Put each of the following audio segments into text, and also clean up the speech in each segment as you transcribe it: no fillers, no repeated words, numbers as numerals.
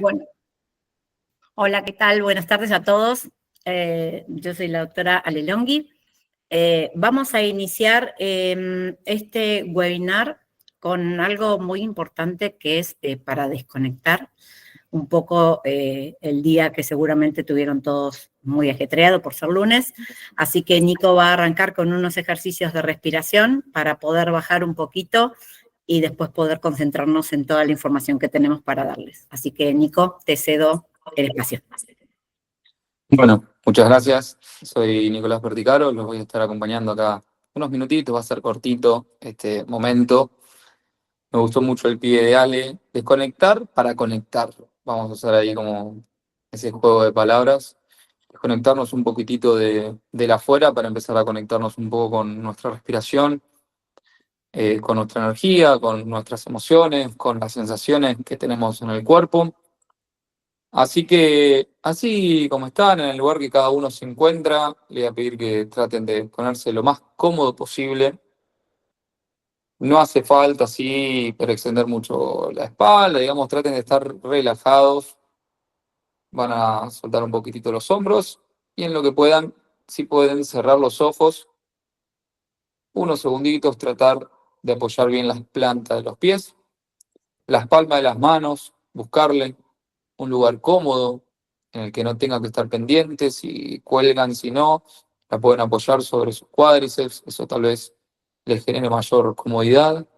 Bueno, hola, ¿qué tal? Buenas tardes a todos. Yo soy la doctora Ale Longhi. Vamos a iniciar este webinar con algo muy importante que es para desconectar un poco el día que seguramente tuvieron todos muy ajetreado por ser lunes. Así que Nico va a arrancar con unos ejercicios de respiración para poder bajar un poquito y después poder concentrarnos en toda la información que tenemos para darles. Así que, Nico, te cedo el espacio. Bueno, muchas gracias. Soy Nicolás Verticaro, los voy a estar acompañando acá unos minutitos, va a ser cortito este momento. Me gustó mucho el pie de Ale, desconectar para conectar. Vamos a hacer ahí como ese juego de palabras. Desconectarnos un poquitito del afuera para empezar a conectarnos un poco con nuestra respiración, con nuestra energía, con nuestras emociones, con las sensaciones que tenemos en el cuerpo. Así que, así como están, en el lugar que cada uno se encuentra, le voy a pedir que traten de ponerse lo más cómodo posible. No hace falta así para extender mucho la espalda, digamos, traten de estar relajados. Van a soltar un poquitito los hombros y en lo que puedan, si pueden cerrar los ojos, unos segunditos, tratar de apoyar bien las plantas de los pies, las palmas de las manos, buscarle un lugar cómodo en el que no tengan que estar pendientes, si cuelgan, si no, la pueden apoyar sobre sus cuádriceps, eso tal vez les genere mayor comodidad.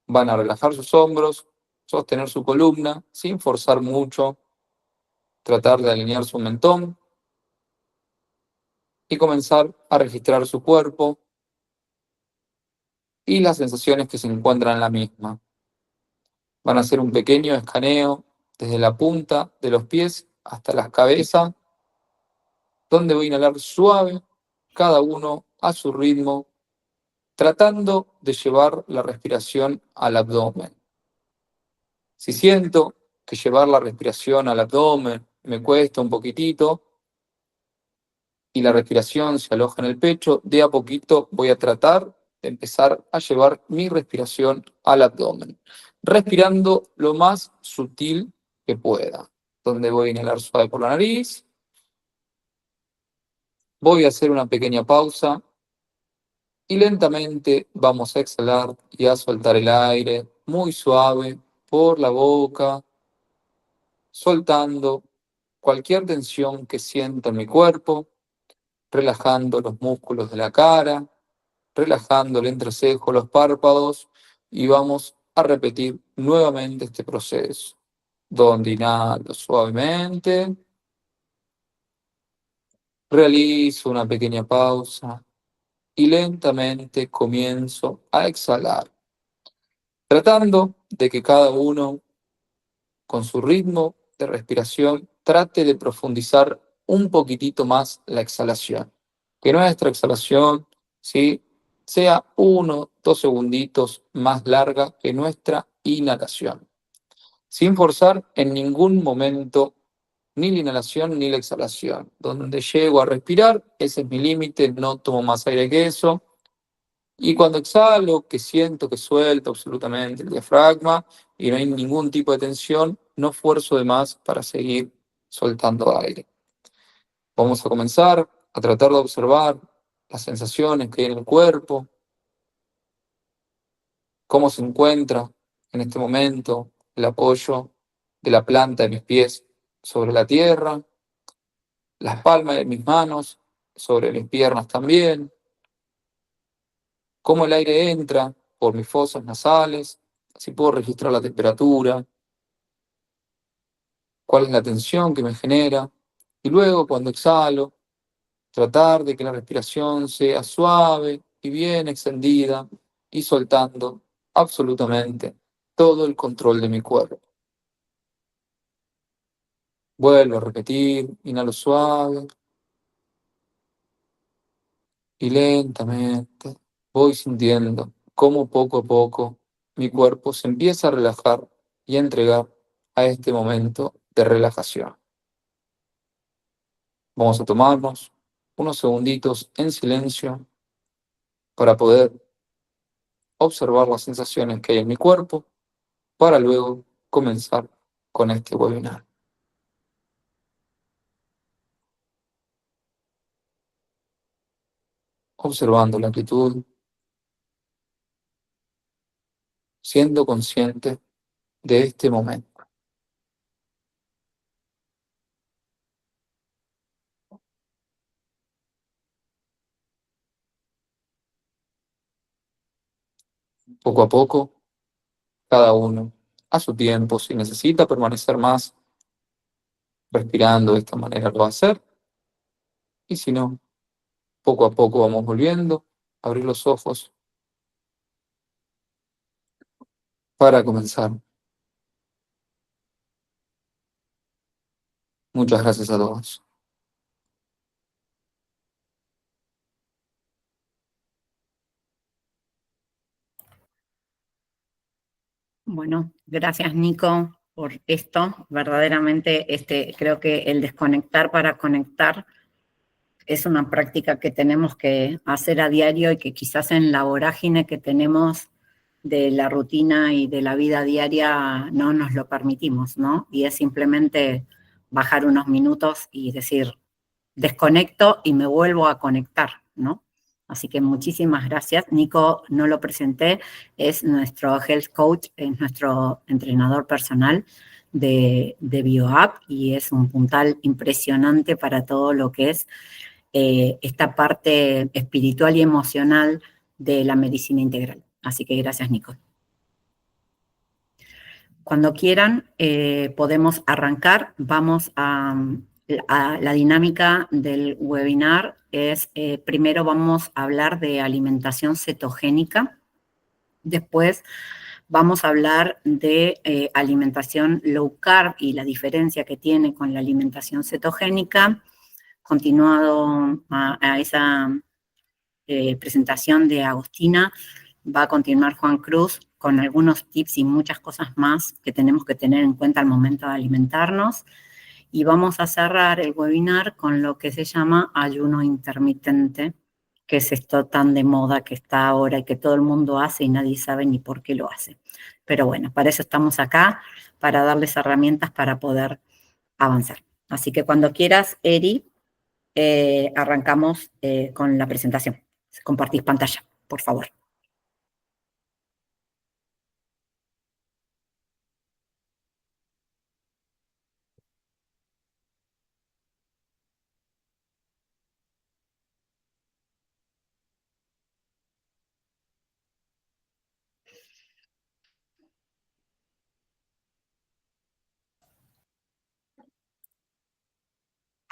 Van a relajar sus hombros, sostener su columna sin forzar mucho, tratar de alinear su mentón y comenzar a registrar su cuerpo y las sensaciones que se encuentran en la misma. Van a hacer un pequeño escaneo desde la punta de los pies hasta la cabeza, donde voy a inhalar suave, cada uno a su ritmo, tratando de llevar la respiración al abdomen. Si siento que llevar la respiración al abdomen me cuesta un poquitito y la respiración se aloja en el pecho, de a poquito voy a tratar de empezar a llevar mi respiración al abdomen, respirando lo más sutil que pueda, donde voy a inhalar suave por la nariz, voy a hacer una pequeña pausa y lentamente vamos a exhalar y a soltar el aire muy suave por la boca, soltando cualquier tensión que sienta en mi cuerpo, relajando los músculos de la cara, relajando el entrecejo, los párpados, y vamos a repetir nuevamente este proceso, donde inhalo suavemente, realizo una pequeña pausa y lentamente comienzo a exhalar, tratando de que cada uno, con su ritmo de respiración, trate de profundizar un poquitito más la exhalación. Que nuestra exhalación, ¿sí?, sea 1, 2 segunditos más larga que nuestra inhalación, sin forzar en ningún momento ni la inhalación ni la exhalación. Donde llego a respirar, ese es mi límite, no tomo más aire que eso. Y cuando exhalo, que siento que suelto absolutamente el diafragma y no hay ningún tipo de tensión, no fuerzo de más para seguir soltando aire. Vamos a comenzar a tratar de observar las sensaciones que hay en el cuerpo, cómo se encuentra en este momento el apoyo de la planta de mis pies sobre la tierra, las palmas de mis manos sobre mis piernas también, cómo el aire entra por mis fosas nasales, si puedo registrar la temperatura, cuál es la tensión que me genera, y luego cuando exhalo, tratar de que la respiración sea suave y bien extendida y soltando absolutamente todo el control de mi cuerpo. Vuelvo a repetir, inhalo suave y lentamente voy sintiendo cómo poco a poco mi cuerpo se empieza a relajar y a entregar a este momento de relajación. Vamos a tomarnos unos segunditos en silencio para poder observar las sensaciones que hay en mi cuerpo, para luego comenzar con este webinar. Observando la quietud, siendo consciente de este momento. Poco a poco, cada uno a su tiempo, si necesita permanecer más respirando de esta manera lo va a hacer, y si no, poco a poco vamos volviendo a abrir los ojos para comenzar. Muchas gracias a todos. Bueno, gracias Nico por esto. Verdaderamente creo que el desconectar para conectar es una práctica que tenemos que hacer a diario y que quizás en la vorágine que tenemos de la rutina y de la vida diaria no nos lo permitimos, ¿no? Y es simplemente bajar unos minutos y decir, desconecto y me vuelvo a conectar, ¿no? Así que muchísimas gracias. Nico, no lo presenté, es nuestro health coach, es nuestro entrenador personal de BioApp y es un puntal impresionante para todo lo que es esta parte espiritual y emocional de la medicina integral. Así que gracias, Nico. Cuando quieran, podemos arrancar. Vamos a la dinámica del webinar. Primero vamos a hablar de alimentación cetogénica. Después vamos a hablar de alimentación low carb y la diferencia que tiene con la alimentación cetogénica. Continuado a esa presentación de Agustina, va a continuar Juan Cruz con algunos tips y muchas cosas más que tenemos que tener en cuenta al momento de alimentarnos. Y vamos a cerrar el webinar con lo que se llama ayuno intermitente, que es esto tan de moda que está ahora y que todo el mundo hace y nadie sabe ni por qué lo hace. Pero bueno, para eso estamos acá, para darles herramientas para poder avanzar. Así que cuando quieras, Eri, arrancamos con la presentación. Compartís pantalla, por favor.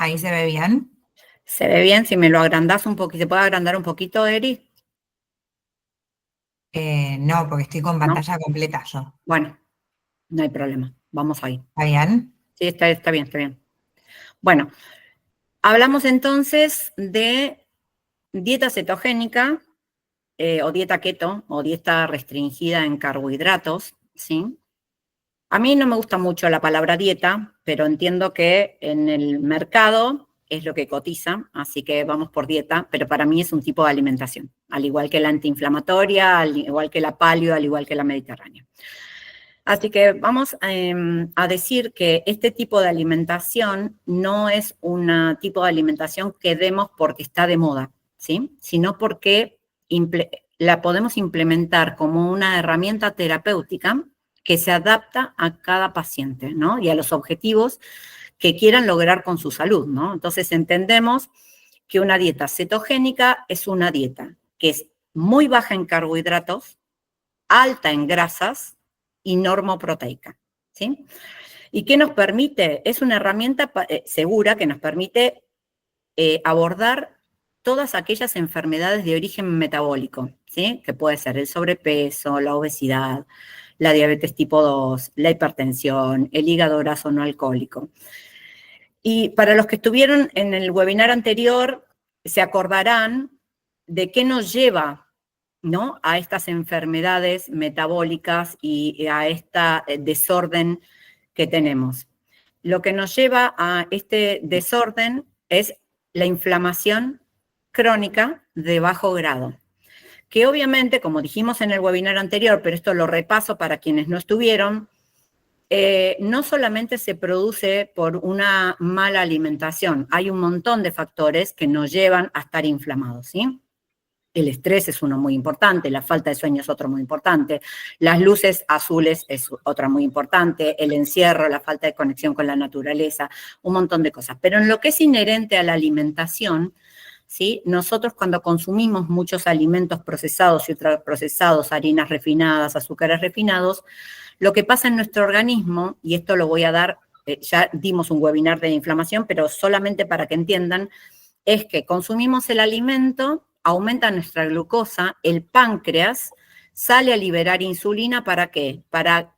¿Ahí se ve bien? ¿Se ve bien? Si me lo agrandás un poquito, ¿se puede agrandar un poquito, Eri? No, porque estoy con ¿No? pantalla completa yo. Bueno, no hay problema. Vamos ahí. ¿Está bien? Sí, está bien, está bien. Bueno, hablamos entonces de dieta cetogénica o dieta keto o dieta restringida en carbohidratos, ¿sí? A mí no me gusta mucho la palabra dieta, pero entiendo que en el mercado es lo que cotiza, así que vamos por dieta, pero para mí es un tipo de alimentación, al igual que la antiinflamatoria, al igual que la paleo, al igual que la mediterránea. Así que vamos a decir que este tipo de alimentación no es un tipo de alimentación que demos porque está de moda, ¿sí? Sino porque la podemos implementar como una herramienta terapéutica que se adapta a cada paciente, ¿no? Y a los objetivos que quieran lograr con su salud, ¿no? Entonces entendemos que una dieta cetogénica es una dieta que es muy baja en carbohidratos, alta en grasas y normoproteica, ¿sí? ¿Y qué nos permite? Es una herramienta segura que nos permite abordar todas aquellas enfermedades de origen metabólico, ¿sí? Que puede ser el sobrepeso, la obesidad, la diabetes tipo 2, la hipertensión, el hígado graso no alcohólico. Y para los que estuvieron en el webinar anterior, se acordarán de qué nos lleva, ¿no?, a estas enfermedades metabólicas y a este desorden que tenemos. Lo que nos lleva a este desorden es la inflamación crónica de bajo grado, que obviamente, como dijimos en el webinar anterior, pero esto lo repaso para quienes no estuvieron, no solamente se produce por una mala alimentación, hay un montón de factores que nos llevan a estar inflamados, ¿sí? El estrés es uno muy importante, la falta de sueño es otro muy importante, las luces azules es otra muy importante, el encierro, la falta de conexión con la naturaleza, un montón de cosas. Pero en lo que es inherente a la alimentación, ¿sí? Nosotros cuando consumimos muchos alimentos procesados y ultraprocesados, harinas refinadas, azúcares refinados, lo que pasa en nuestro organismo, y esto lo voy a dar, ya dimos un webinar de inflamación, pero solamente para que entiendan, es que consumimos el alimento, aumenta nuestra glucosa, el páncreas sale a liberar insulina, ¿para qué? Para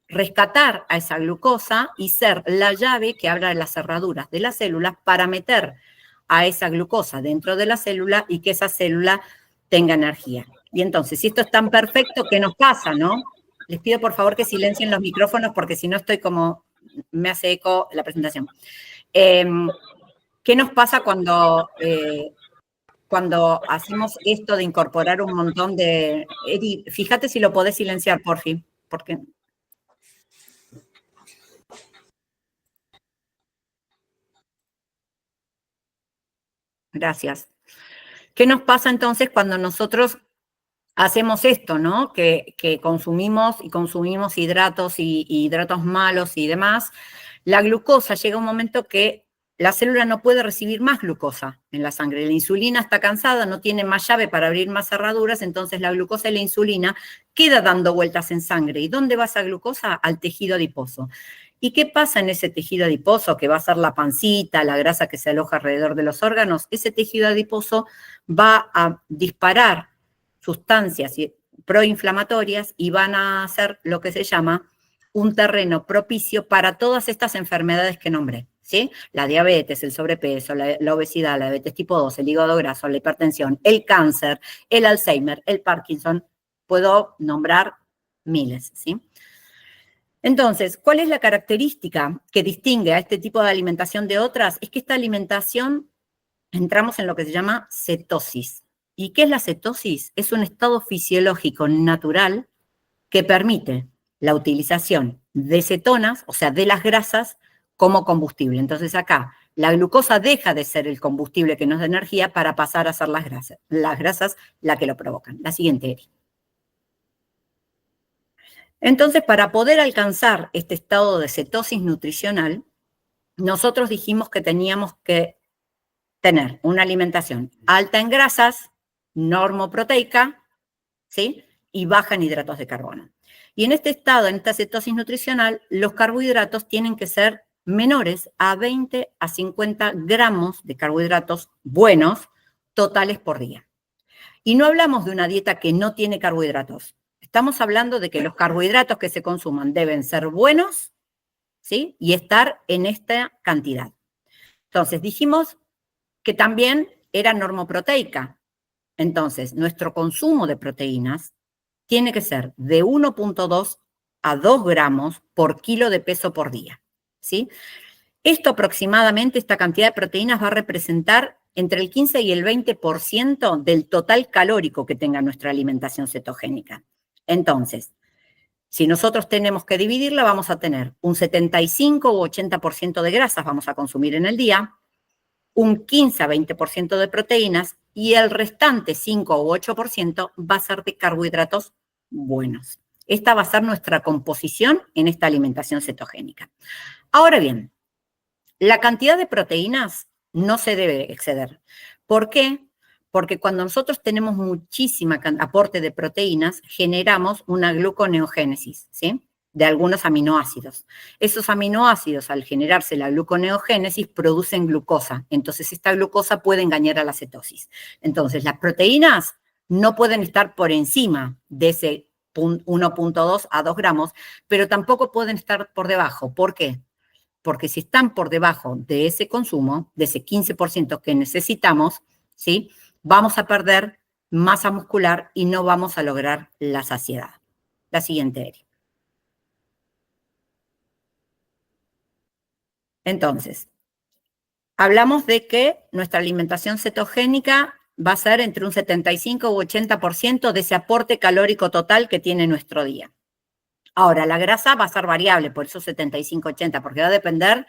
rescatar a esa glucosa y ser la llave que abra las cerraduras de las células para meter a esa glucosa dentro de la célula y que esa célula tenga energía. Y entonces, si esto es tan perfecto, ¿qué nos pasa, no? Les pido por favor que silencien los micrófonos porque si no estoy como, me hace eco la presentación. ¿Qué nos pasa cuando hacemos esto de incorporar un montón de... Eri, fíjate si lo podés silenciar, por fin, porque... Gracias. ¿Qué nos pasa entonces cuando nosotros hacemos esto, ¿no? Que consumimos hidratos y hidratos malos y demás? La glucosa llega un momento que la célula no puede recibir más glucosa en la sangre. La insulina está cansada, no tiene más llave para abrir más cerraduras, entonces la glucosa y la insulina queda dando vueltas en sangre. ¿Y dónde va esa glucosa? Al tejido adiposo. ¿Y qué pasa en ese tejido adiposo, que va a ser la pancita, la grasa que se aloja alrededor de los órganos? Ese tejido adiposo va a disparar sustancias proinflamatorias y van a hacer lo que se llama un terreno propicio para todas estas enfermedades que nombré, ¿sí? La diabetes, el sobrepeso, la obesidad, la diabetes tipo 2, el hígado graso, la hipertensión, el cáncer, el Alzheimer, el Parkinson, puedo nombrar miles, ¿sí? Entonces, ¿cuál es la característica que distingue a este tipo de alimentación de otras? Es que esta alimentación entramos en lo que se llama cetosis. ¿Y qué es la cetosis? Es un estado fisiológico natural que permite la utilización de cetonas, o sea, de las grasas, como combustible. Entonces acá, la glucosa deja de ser el combustible que nos da energía para pasar a ser las grasas la que lo provocan. La siguiente, Eri. Entonces, para poder alcanzar este estado de cetosis nutricional, nosotros dijimos que teníamos que tener una alimentación alta en grasas, normoproteica, ¿sí? Y baja en hidratos de carbono. Y en este estado, en esta cetosis nutricional, los carbohidratos tienen que ser menores a 20 a 50 gramos de carbohidratos buenos totales por día. Y no hablamos de una dieta que no tiene carbohidratos. Estamos hablando de que los carbohidratos que se consuman deben ser buenos, ¿sí? Y estar en esta cantidad. Entonces, dijimos que también era normoproteica. Entonces, nuestro consumo de proteínas tiene que ser de 1.2 a 2 gramos por kilo de peso por día, ¿sí? Esto aproximadamente, esta cantidad de proteínas va a representar entre el 15 y el 20% del total calórico que tenga nuestra alimentación cetogénica. Entonces, si nosotros tenemos que dividirla, vamos a tener un 75 u 80% de grasas vamos a consumir en el día, un 15 a 20% de proteínas y el restante 5 u 8% va a ser de carbohidratos buenos. Esta va a ser nuestra composición en esta alimentación cetogénica. Ahora bien, la cantidad de proteínas no se debe exceder. ¿Por qué? Porque cuando nosotros tenemos muchísima aporte de proteínas, generamos una gluconeogénesis, ¿sí? De algunos aminoácidos. Esos aminoácidos, al generarse la gluconeogénesis, producen glucosa. Entonces, esta glucosa puede engañar a la cetosis. Entonces, las proteínas no pueden estar por encima de ese 1.2 a 2 gramos, pero tampoco pueden estar por debajo. ¿Por qué? Porque si están por debajo de ese consumo, de ese 15% que necesitamos, ¿sí? Vamos a perder masa muscular y no vamos a lograr la saciedad. La siguiente, Eri. Entonces, hablamos de que nuestra alimentación cetogénica va a ser entre un 75 u 80% de ese aporte calórico total que tiene nuestro día. Ahora, la grasa va a ser variable, por eso 75-80, porque va a depender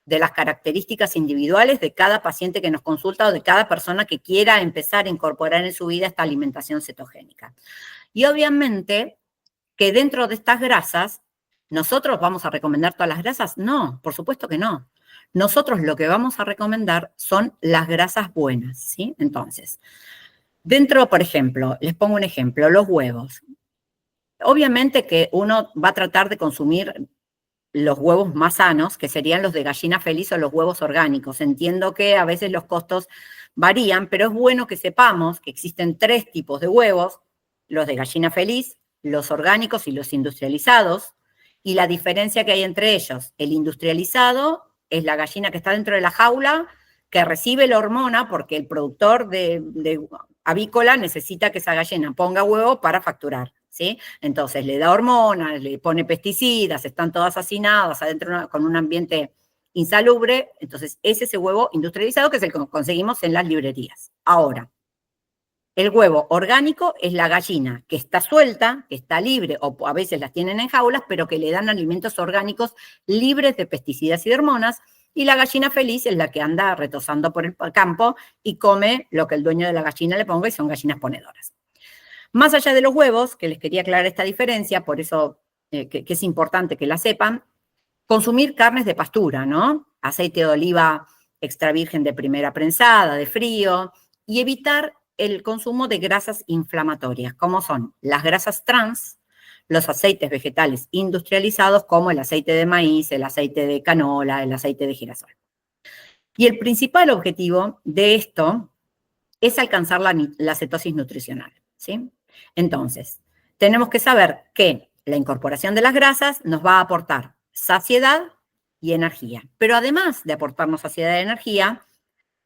de las características individuales de cada paciente que nos consulta o de cada persona que quiera empezar a incorporar en su vida esta alimentación cetogénica. Y obviamente que dentro de estas grasas, ¿nosotros vamos a recomendar todas las grasas? No, por supuesto que no. Nosotros lo que vamos a recomendar son las grasas buenas, ¿sí? Entonces, dentro, por ejemplo, les pongo un ejemplo, los huevos. Obviamente que uno va a tratar de consumir los huevos más sanos, que serían los de gallina feliz o los huevos orgánicos. Entiendo que a veces los costos varían, pero es bueno que sepamos que existen 3 tipos de huevos, los de gallina feliz, los orgánicos y los industrializados, y la diferencia que hay entre ellos. El industrializado es la gallina que está dentro de la jaula, que recibe la hormona porque el productor de avícola necesita que esa gallina ponga huevo para facturar, ¿sí? Entonces le da hormonas, le pone pesticidas, están todas hacinadas adentro con un ambiente insalubre. Entonces es ese huevo industrializado que es el que conseguimos en las librerías. Ahora, el huevo orgánico es la gallina que está suelta, que está libre, o a veces las tienen en jaulas, pero que le dan alimentos orgánicos libres de pesticidas y de hormonas, y la gallina feliz es la que anda retosando por el campo y come lo que el dueño de la gallina le ponga, y son gallinas ponedoras. Más allá de los huevos, que les quería aclarar esta diferencia, por eso que es importante que la sepan, consumir carnes de pastura, ¿no? Aceite de oliva extra virgen de primera prensada, de frío, y evitar el consumo de grasas inflamatorias, como son las grasas trans, los aceites vegetales industrializados, como el aceite de maíz, el aceite de canola, el aceite de girasol. Y el principal objetivo de esto es alcanzar la cetosis nutricional, ¿sí? Entonces, tenemos que saber que la incorporación de las grasas nos va a aportar saciedad y energía. Pero además de aportarnos saciedad y energía,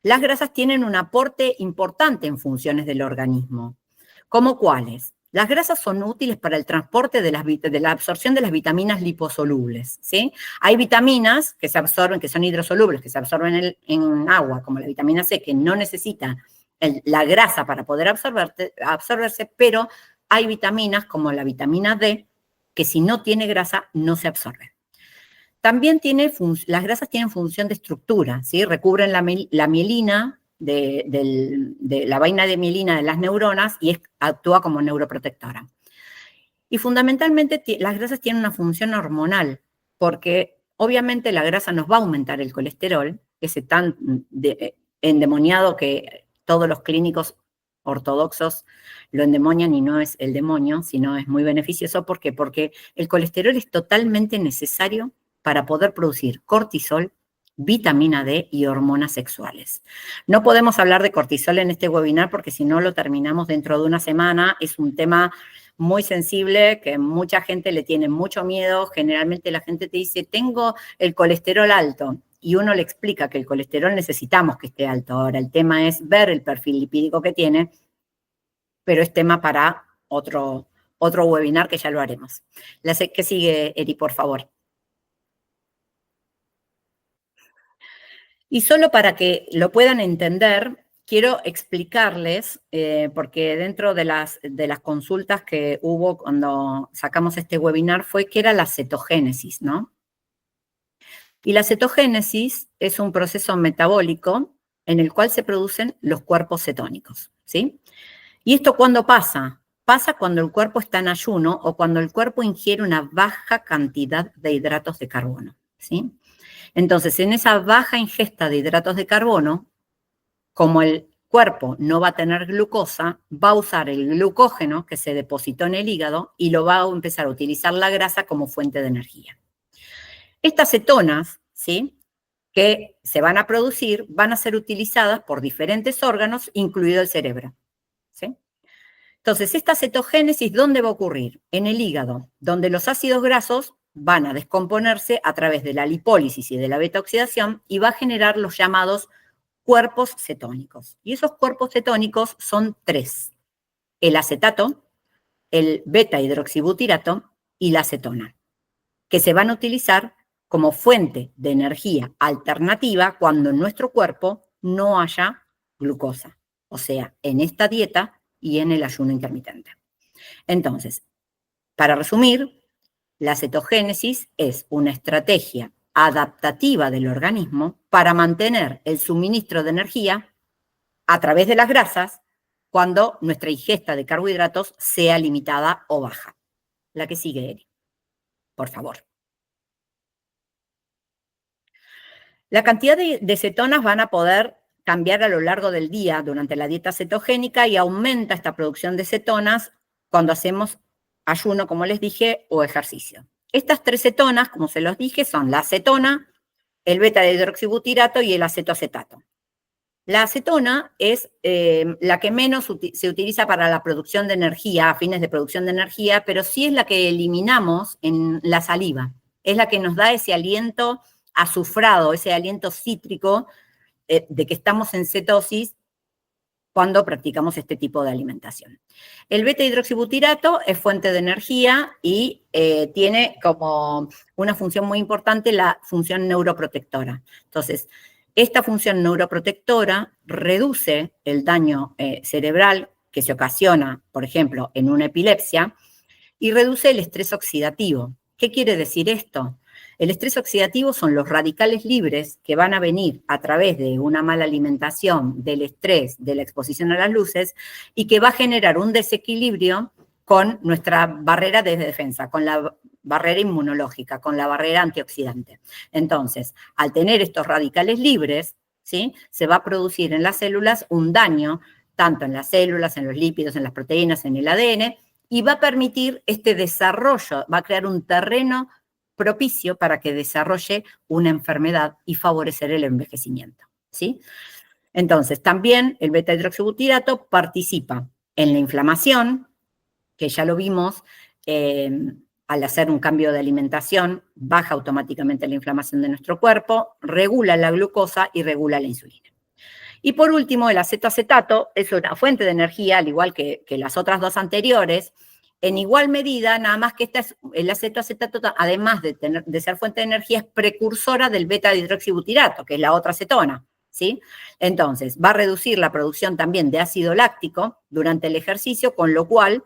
las grasas tienen un aporte importante en funciones del organismo. ¿Cómo cuáles? Las grasas son útiles para el transporte de la absorción de las vitaminas liposolubles, ¿sí? Hay vitaminas que se absorben, que son hidrosolubles, que se absorben en agua, como la vitamina C, que no necesita la grasa para poder absorberse, pero hay vitaminas como la vitamina D, que si no tiene grasa, no se absorbe. También las grasas tienen función de estructura, ¿sí? Recubren la mielina, de la vaina de mielina de las neuronas y actúa como neuroprotectora. Y fundamentalmente las grasas tienen una función hormonal, porque obviamente la grasa nos va a aumentar el colesterol, ese tan endemoniado que todos los clínicos ortodoxos lo endemonian y no es el demonio, sino es muy beneficioso. ¿Por qué? Porque el colesterol es totalmente necesario para poder producir cortisol, vitamina D y hormonas sexuales. No podemos hablar de cortisol en este webinar porque si no lo terminamos dentro de una semana. Es un tema muy sensible que mucha gente le tiene mucho miedo. Generalmente la gente te dice, tengo el colesterol alto, y uno le explica que el colesterol necesitamos que esté alto. Ahora, el tema es ver el perfil lipídico que tiene, pero es tema para otro webinar que ya lo haremos. ¿Qué sigue, Eri, por favor? Y solo para que lo puedan entender, quiero explicarles, porque dentro de las consultas que hubo cuando sacamos este webinar fue qué era la cetogénesis, ¿no? Y la cetogénesis es un proceso metabólico en el cual se producen los cuerpos cetónicos, ¿sí? ¿Y esto cuándo pasa? Pasa cuando el cuerpo está en ayuno o cuando el cuerpo ingiere una baja cantidad de hidratos de carbono, ¿sí? Entonces, en esa baja ingesta de hidratos de carbono, como el cuerpo no va a tener glucosa, va a usar el glucógeno que se depositó en el hígado y lo va a empezar a utilizar la grasa como fuente de energía. Estas cetonas, ¿sí?, que se van a producir, van a ser utilizadas por diferentes órganos, incluido el cerebro, ¿sí? Entonces, esta cetogénesis, ¿dónde va a ocurrir? En el hígado, donde los ácidos grasos van a descomponerse a través de la lipólisis y de la beta-oxidación y va a generar los llamados cuerpos cetónicos. Y esos cuerpos cetónicos son 3: el acetato, el beta-hidroxibutirato y la acetona, que se van a utilizar como fuente de energía alternativa cuando en nuestro cuerpo no haya glucosa, o sea, en esta dieta y en el ayuno intermitente. Entonces, para resumir, la cetogénesis es una estrategia adaptativa del organismo para mantener el suministro de energía a través de las grasas cuando nuestra ingesta de carbohidratos sea limitada o baja. La que sigue, Eri, por favor. La cantidad de cetonas van a poder cambiar a lo largo del día durante la dieta cetogénica y aumenta esta producción de cetonas cuando hacemos ayuno, como les dije, o ejercicio. Estas 3 cetonas, como se los dije, son la acetona, el beta-hidroxibutirato y el acetoacetato. La acetona es la que menos se utiliza para la producción de energía, a fines de producción de energía, pero sí es la que eliminamos en la saliva. Es la que nos da ese aliento azufrado, ese aliento cítrico de que estamos en cetosis cuando practicamos este tipo de alimentación. El beta-hidroxibutirato es fuente de energía y tiene como una función muy importante la función neuroprotectora. Entonces, esta función neuroprotectora reduce el daño cerebral que se ocasiona, por ejemplo, en una epilepsia, y reduce el estrés oxidativo. ¿Qué quiere decir esto? El estrés oxidativo son los radicales libres que van a venir a través de una mala alimentación, del estrés, de la exposición a las luces, y que va a generar un desequilibrio con nuestra barrera de defensa, con la barrera inmunológica, con la barrera antioxidante. Entonces, al tener estos radicales libres, ¿sí?, se va a producir en las células un daño, tanto en las células, en los lípidos, en las proteínas, en el ADN, y va a permitir este desarrollo, va a crear un terreno propicio para que desarrolle una enfermedad y favorecer el envejecimiento, ¿sí? Entonces, también el beta-hidroxibutirato participa en la inflamación, que ya lo vimos, al hacer un cambio de alimentación, baja automáticamente la inflamación de nuestro cuerpo, regula la glucosa y regula la insulina. Y por último, el acetoacetato es una fuente de energía, al igual que las otras 2 anteriores, en igual medida, nada más que el acetoacetato, además de ser fuente de energía, es precursora del beta-hidroxibutirato, que es la otra acetona, ¿sí? Entonces, va a reducir la producción también de ácido láctico durante el ejercicio, con lo cual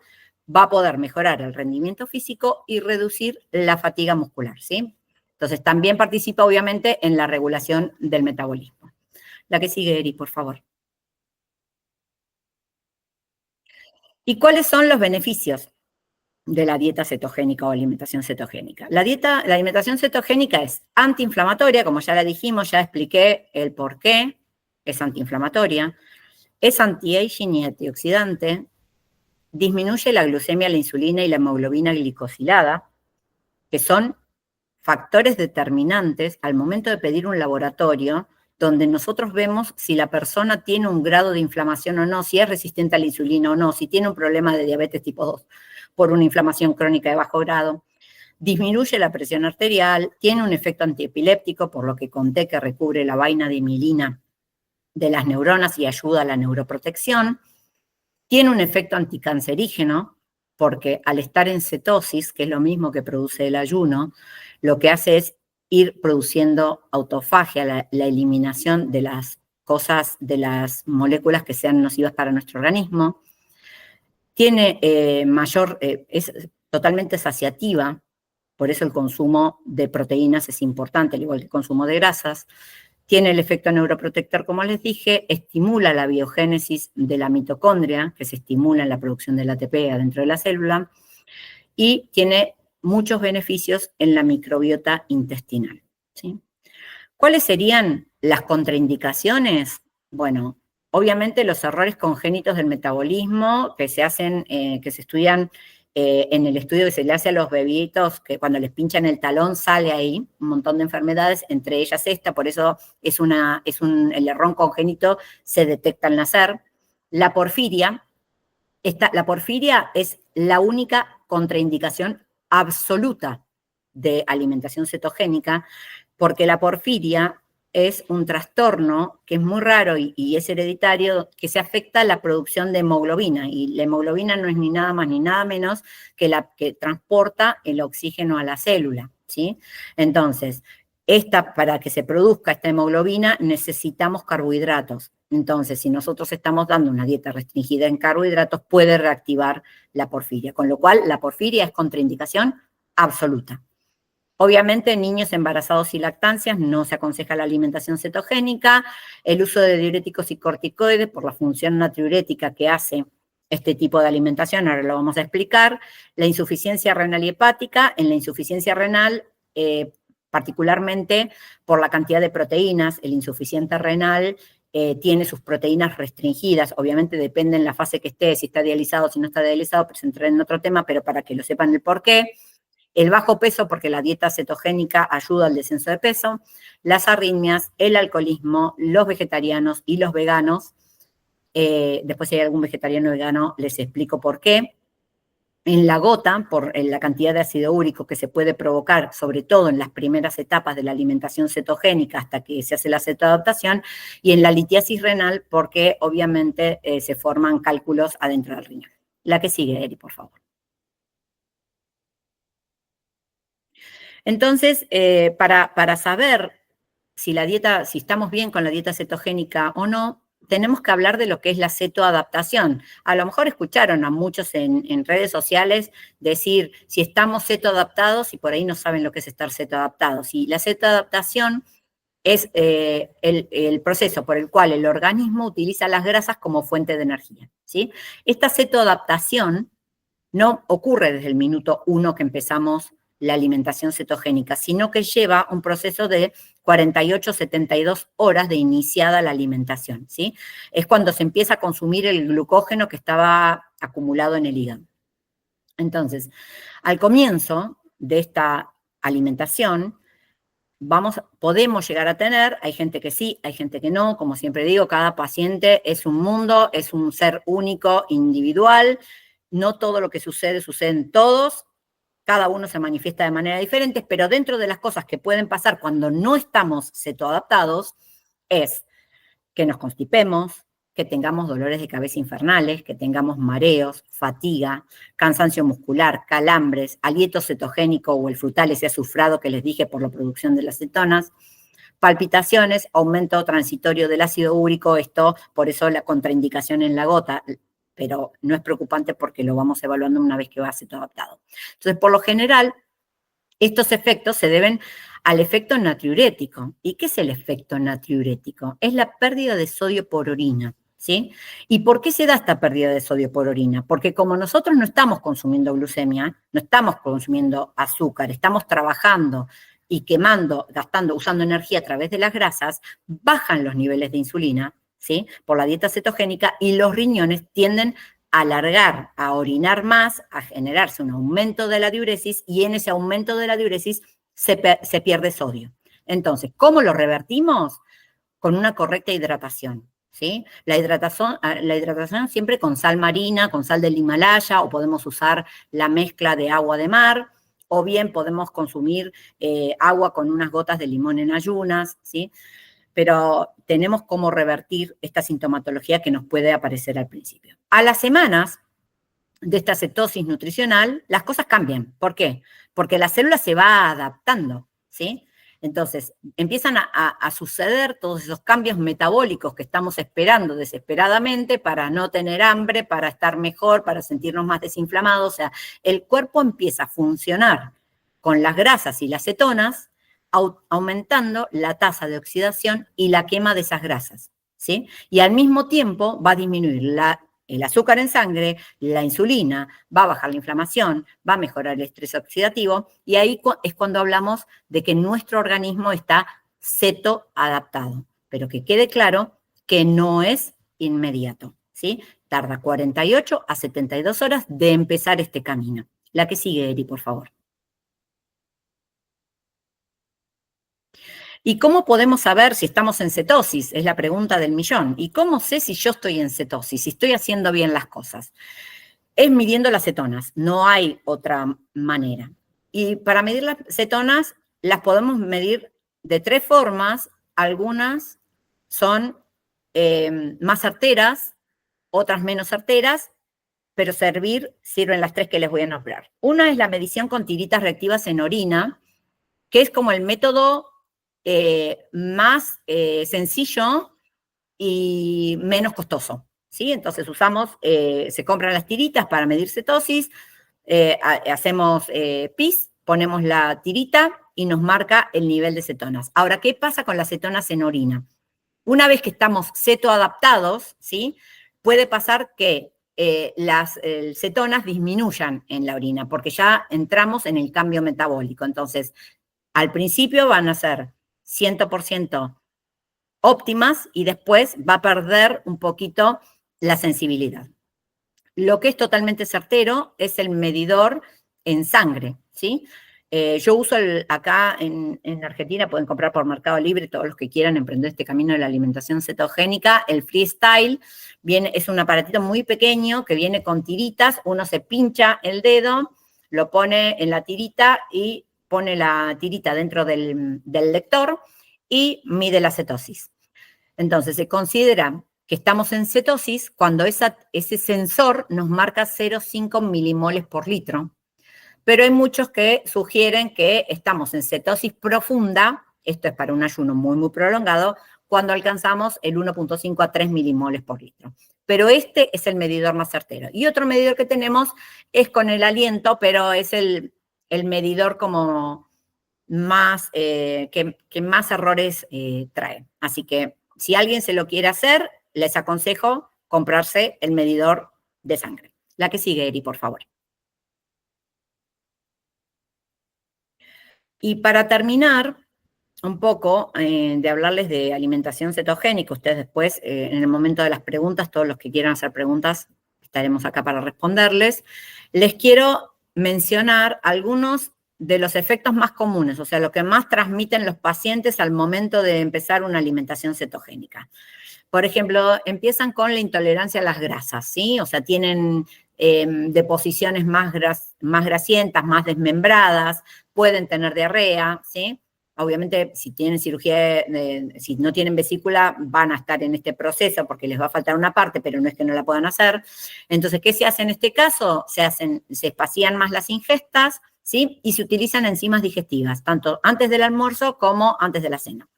va a poder mejorar el rendimiento físico y reducir la fatiga muscular, ¿sí? Entonces, también participa, obviamente, en la regulación del metabolismo. La que sigue, Eri, por favor. ¿Y cuáles son los beneficios de la dieta cetogénica o alimentación cetogénica? La alimentación cetogénica es antiinflamatoria, como ya la dijimos, ya expliqué el por qué es antiinflamatoria, es anti-aging y antioxidante, disminuye la glucemia, la insulina y la hemoglobina glicosilada, que son factores determinantes al momento de pedir un laboratorio donde nosotros vemos si la persona tiene un grado de inflamación o no, si es resistente a la insulina o no, si tiene un problema de diabetes tipo 2 por una inflamación crónica de bajo grado. Disminuye la presión arterial, tiene un efecto antiepiléptico, por lo que conté que recubre la vaina de mielina de las neuronas y ayuda a la neuroprotección. Tiene un efecto anticancerígeno, porque al estar en cetosis, que es lo mismo que produce el ayuno, lo que hace es ir produciendo autofagia, la eliminación de las cosas, de las moléculas que sean nocivas para nuestro organismo. Tiene es totalmente saciativa, por eso el consumo de proteínas es importante, al igual que el consumo de grasas. Tiene el efecto neuroprotector, como les dije, estimula la biogénesis de la mitocondria, que se estimula en la producción del ATP adentro de la célula, y tiene muchos beneficios en la microbiota intestinal, ¿sí? ¿Cuáles serían las contraindicaciones? Bueno, obviamente los errores congénitos del metabolismo que se hacen, que se estudian en el estudio que se le hace a los bebitos, que cuando les pinchan el talón sale ahí un montón de enfermedades, entre ellas esta, por eso el error congénito se detecta al nacer. La porfiria es la única contraindicación absoluta de alimentación cetogénica, porque la porfiria es un trastorno que es muy raro y es hereditario, que se afecta a la producción de hemoglobina, y la hemoglobina no es ni nada más ni nada menos que la que transporta el oxígeno a la célula, ¿sí? Entonces, para que se produzca esta hemoglobina necesitamos carbohidratos. Entonces, si nosotros estamos dando una dieta restringida en carbohidratos, puede reactivar la porfiria, con lo cual la porfiria es contraindicación absoluta. Obviamente, en niños embarazados y lactancias no se aconseja la alimentación cetogénica, el uso de diuréticos y corticoides por la función natriurética que hace este tipo de alimentación, ahora lo vamos a explicar, la insuficiencia renal y hepática, en la insuficiencia renal, particularmente por la cantidad de proteínas, el insuficiente renal tiene sus proteínas restringidas, obviamente depende en la fase que esté, si está dializado, si no está dializado, pero se entra en otro tema, pero para que lo sepan el por qué. El bajo peso, porque la dieta cetogénica ayuda al descenso de peso, las arritmias, el alcoholismo, los vegetarianos y los veganos. Después si hay algún vegetariano o vegano, les explico por qué. En la gota, por la cantidad de ácido úrico que se puede provocar, sobre todo en las primeras etapas de la alimentación cetogénica hasta que se hace la cetoadaptación, y en la litiasis renal, porque obviamente se forman cálculos adentro del riñón. La que sigue, Eri, por favor. Entonces, para saber si estamos bien con la dieta cetogénica o no, tenemos que hablar de lo que es la cetoadaptación. A lo mejor escucharon a muchos en redes sociales decir si estamos cetoadaptados y por ahí no saben lo que es estar cetoadaptados. Y la cetoadaptación es el proceso por el cual el organismo utiliza las grasas como fuente de energía, ¿sí? Esta cetoadaptación no ocurre desde el minuto 1 que empezamos la alimentación cetogénica, sino que lleva un proceso de 48, 72 horas de iniciada la alimentación, ¿sí? Es cuando se empieza a consumir el glucógeno que estaba acumulado en el hígado. Entonces, al comienzo de esta alimentación, podemos llegar a tener, hay gente que sí, hay gente que no, como siempre digo, cada paciente es un mundo, es un ser único, individual, no todo lo que sucede en todos, cada uno se manifiesta de manera diferente, pero dentro de las cosas que pueden pasar cuando no estamos cetoadaptados es que nos constipemos, que tengamos dolores de cabeza infernales, que tengamos mareos, fatiga, cansancio muscular, calambres, aliento cetogénico o el frutal, ese azufrado que les dije por la producción de las cetonas, palpitaciones, aumento transitorio del ácido úrico, esto, por eso la contraindicación en la gota, pero no es preocupante porque lo vamos evaluando una vez que va cetoadaptado. Entonces, por lo general, estos efectos se deben al efecto natriurético. ¿Y qué es el efecto natriurético? Es la pérdida de sodio por orina, ¿sí? ¿Y por qué se da esta pérdida de sodio por orina? Porque como nosotros no estamos consumiendo glucemia, no estamos consumiendo azúcar, estamos trabajando y quemando, gastando, usando energía a través de las grasas, bajan los niveles de insulina, ¿sí? Por la dieta cetogénica y los riñones tienden a alargar, a orinar más, a generarse un aumento de la diuresis y en ese aumento de la diuresis se pierde sodio. Entonces, ¿cómo lo revertimos? Con una correcta hidratación, ¿sí? La hidratación siempre con sal marina, con sal del Himalaya, o podemos usar la mezcla de agua de mar, o bien podemos consumir agua con unas gotas de limón en ayunas, ¿sí? Pero tenemos cómo revertir esta sintomatología que nos puede aparecer al principio. A las semanas de esta cetosis nutricional, las cosas cambian. ¿Por qué? Porque la célula se va adaptando, ¿sí? Entonces, empiezan a suceder todos esos cambios metabólicos que estamos esperando desesperadamente para no tener hambre, para estar mejor, para sentirnos más desinflamados. O sea, el cuerpo empieza a funcionar con las grasas y las cetonas, aumentando la tasa de oxidación y la quema de esas grasas, ¿sí? Y al mismo tiempo va a disminuir el azúcar en sangre, la insulina, va a bajar la inflamación, va a mejorar el estrés oxidativo, y ahí es cuando hablamos de que nuestro organismo está cetoadaptado. Pero que quede claro que no es inmediato, ¿sí? Tarda 48 a 72 horas de empezar este camino. La que sigue, Eri, por favor. ¿Y cómo podemos saber si estamos en cetosis? Es la pregunta del millón. ¿Y cómo sé si yo estoy en cetosis, si estoy haciendo bien las cosas? Es midiendo las cetonas, no hay otra manera. Y para medir las cetonas, las podemos medir de 3 formas. Algunas son más certeras, otras menos certeras, pero sirven las 3 que les voy a nombrar. Una es la medición con tiritas reactivas en orina, que es como el método más sencillo y menos costoso, ¿sí? Entonces se compran las tiritas para medir cetosis, hacemos PIS, ponemos la tirita y nos marca el nivel de cetonas. Ahora, ¿qué pasa con las cetonas en orina? Una vez que estamos cetoadaptados, ¿sí? Puede pasar que las cetonas disminuyan en la orina, porque ya entramos en el cambio metabólico. Entonces, al principio van a ser 100% óptimas y después va a perder un poquito la sensibilidad. Lo que es totalmente certero es el medidor en sangre, ¿sí? Yo uso acá en Argentina, pueden comprar por Mercado Libre, todos los que quieran emprender este camino de la alimentación cetogénica, el Freestyle, es un aparatito muy pequeño que viene con tiritas, uno se pincha el dedo, lo pone en la tirita y pone la tirita dentro del lector y mide la cetosis. Entonces, se considera que estamos en cetosis cuando ese sensor nos marca 0,5 milimoles por litro. Pero hay muchos que sugieren que estamos en cetosis profunda, esto es para un ayuno muy, muy prolongado, cuando alcanzamos el 1,5 a 3 milimoles por litro. Pero este es el medidor más certero. Y otro medidor que tenemos es con el aliento, pero es el medidor como más, que más errores trae. Así que si alguien se lo quiere hacer, les aconsejo comprarse el medidor de sangre. La que sigue, Eri, por favor. Y para terminar, un poco de hablarles de alimentación cetogénica, ustedes después, en el momento de las preguntas, todos los que quieran hacer preguntas, estaremos acá para responderles. Les quiero mencionar algunos de los efectos más comunes, o sea, lo que más transmiten los pacientes al momento de empezar una alimentación cetogénica. Por ejemplo, empiezan con la intolerancia a las grasas, ¿sí? O sea, tienen deposiciones más grasientas, más desmembradas, pueden tener diarrea, ¿sí? Obviamente, si tienen cirugía, si no tienen vesícula, van a estar en este proceso porque les va a faltar una parte, pero no es que no la puedan hacer. Entonces, ¿qué se hace en este caso? Se espacían más las ingestas, ¿sí? Y se utilizan enzimas digestivas, tanto antes del almuerzo como antes de la cena.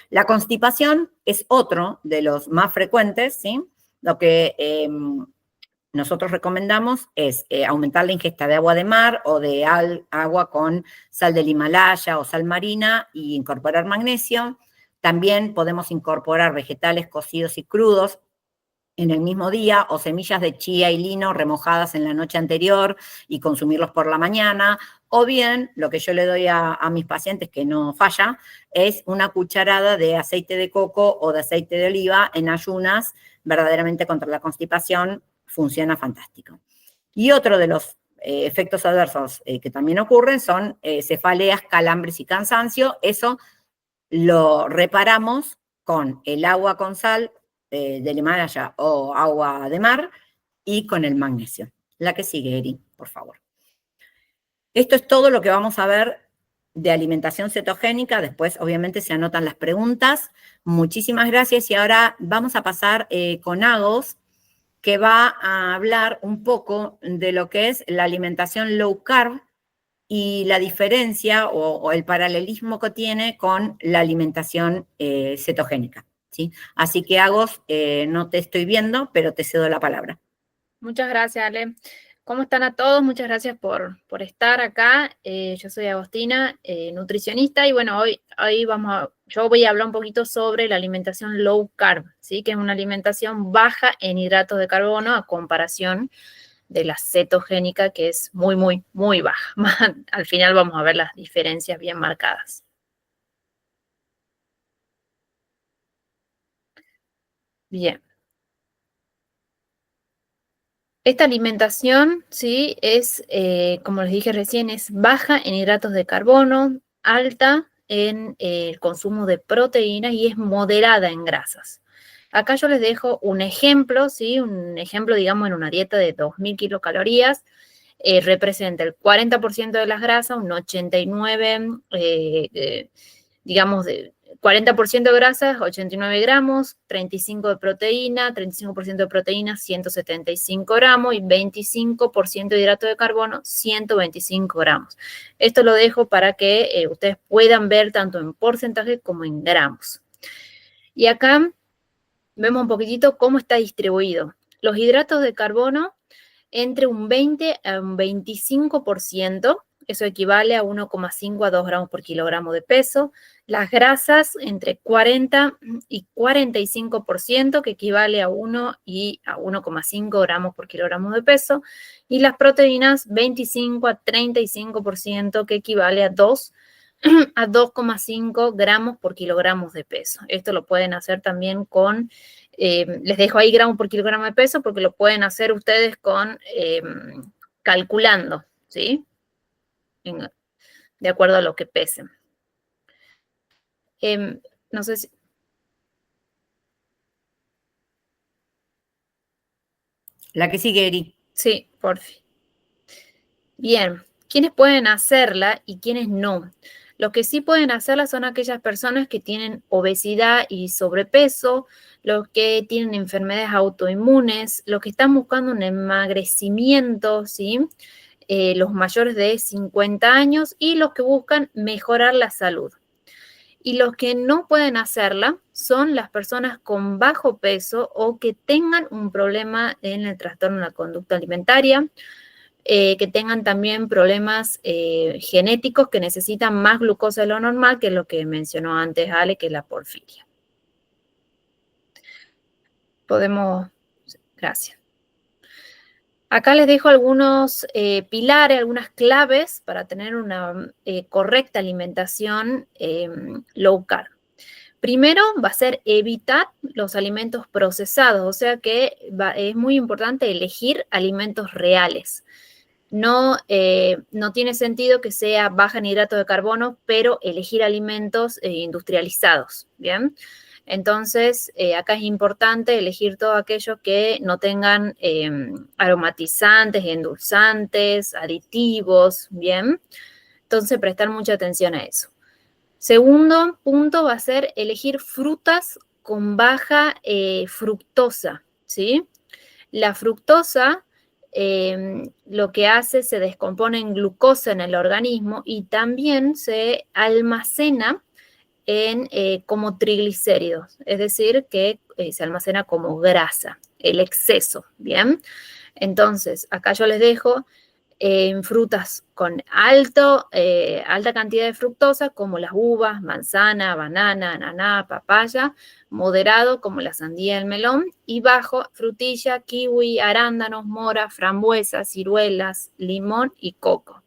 La constipación es otro de los más frecuentes, ¿sí? Lo que nosotros recomendamos es aumentar la ingesta de agua de mar o de agua con sal del Himalaya o sal marina y incorporar magnesio. También podemos incorporar vegetales cocidos y crudos en el mismo día o semillas de chía y lino remojadas en la noche anterior y consumirlos por la mañana. O bien, lo que yo le doy a mis pacientes, que no falla, es una cucharada de aceite de coco o de aceite de oliva en ayunas, verdaderamente contra la constipación, funciona fantástico. Y otro de los efectos adversos que también ocurren son cefaleas, calambres y cansancio. Eso lo reparamos con el agua con sal del Himalaya o agua de mar y con el magnesio. La que sigue, Eri, por favor. Esto es todo lo que vamos a ver de alimentación cetogénica. Después, obviamente, se anotan las preguntas. Muchísimas gracias. Y ahora vamos a pasar con Agos, que va a hablar un poco de lo que es la alimentación low carb y la diferencia o el paralelismo que tiene con la alimentación cetogénica, ¿sí? Así que, Agos, no te estoy viendo, pero te cedo la palabra. Muchas gracias, Ale. ¿Cómo están a todos? Muchas gracias por estar acá. Yo soy Agostina, nutricionista, y bueno, hoy yo voy a hablar un poquito sobre la alimentación low carb, ¿sí? Que es una alimentación baja en hidratos de carbono a comparación de la cetogénica, que es muy, muy, muy baja. Al final vamos a ver las diferencias bien marcadas. Bien. Esta alimentación, sí, es, como les dije recién, es baja en hidratos de carbono, alta en el consumo de proteínas y es moderada en grasas. Acá yo les dejo un ejemplo, ¿sí? Un ejemplo, digamos, en una dieta de 2.000 kilocalorías, representa el 40% de las grasas, un 89%, digamos, 40% de grasas, 89 gramos, 35% de proteína, 175 gramos y 25% de hidrato de carbono, 125 gramos. Esto lo dejo para que ustedes puedan ver tanto en porcentaje como en gramos. Y acá vemos un poquitito cómo está distribuido. Los hidratos de carbono entre un 20 a un 25%, eso equivale a 1,5 a 2 gramos por kilogramo de peso. Las grasas entre 40 y 45%, que equivale a 1 y a 1,5 gramos por kilogramo de peso. Y las proteínas 25 a 35%, que equivale a 2 a 2,5 gramos por kilogramo de peso. Esto lo pueden hacer también con, les dejo ahí gramos por kilogramo de peso porque lo pueden hacer ustedes con, calculando, ¿sí? De acuerdo a lo que pesen. No sé si... La que sigue, Eri. Sí, por fin. Bien, ¿quiénes pueden hacerla y quiénes no? Los que sí pueden hacerla son aquellas personas que tienen obesidad y sobrepeso, los que tienen enfermedades autoinmunes, los que están buscando un emagrecimiento, ¿sí? Los mayores de 50 años y los que buscan mejorar la salud. Y los que no pueden hacerla son las personas con bajo peso o que tengan un problema en el trastorno de la conducta alimentaria, que tengan también problemas genéticos que necesitan más glucosa de lo normal, que es lo que mencionó antes Ale, que es la porfiria. Gracias. Acá les dejo algunos pilares, algunas claves para tener una correcta alimentación low carb. Primero va a ser evitar los alimentos procesados, o sea que es muy importante elegir alimentos reales. No tiene sentido que sea baja en hidratos de carbono, pero elegir alimentos industrializados, ¿bien? Entonces, acá es importante elegir todo aquello que no tengan aromatizantes, endulzantes, aditivos, ¿bien? Entonces, prestar mucha atención a eso. Segundo punto va a ser elegir frutas con baja fructosa, ¿sí? La fructosa lo que hace se descompone en glucosa en el organismo y también se almacena como triglicéridos, es decir, que se almacena como grasa, el exceso, ¿bien? Entonces, acá yo les dejo frutas con alta cantidad de fructosa, como las uvas, manzana, banana, ananá, papaya, moderado, como la sandía y el melón, y bajo, frutilla, kiwi, arándanos, mora, frambuesas, ciruelas, limón y coco.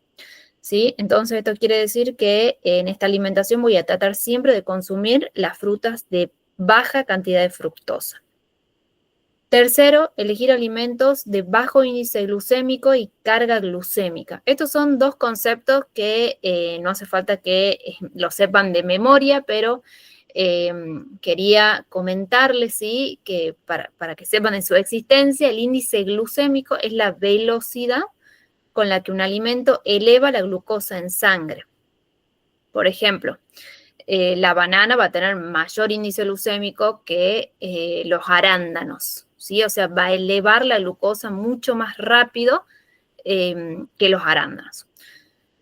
¿Sí? Entonces, esto quiere decir que en esta alimentación voy a tratar siempre de consumir las frutas de baja cantidad de fructosa. Tercero, elegir alimentos de bajo índice glucémico y carga glucémica. Estos son dos conceptos que no hace falta que lo sepan de memoria, pero quería comentarles, ¿sí? Que para que sepan de su existencia, el índice glucémico es la velocidad con la que un alimento eleva la glucosa en sangre. Por ejemplo, la banana va a tener mayor índice glucémico que los arándanos, ¿sí? O sea, va a elevar la glucosa mucho más rápido que los arándanos.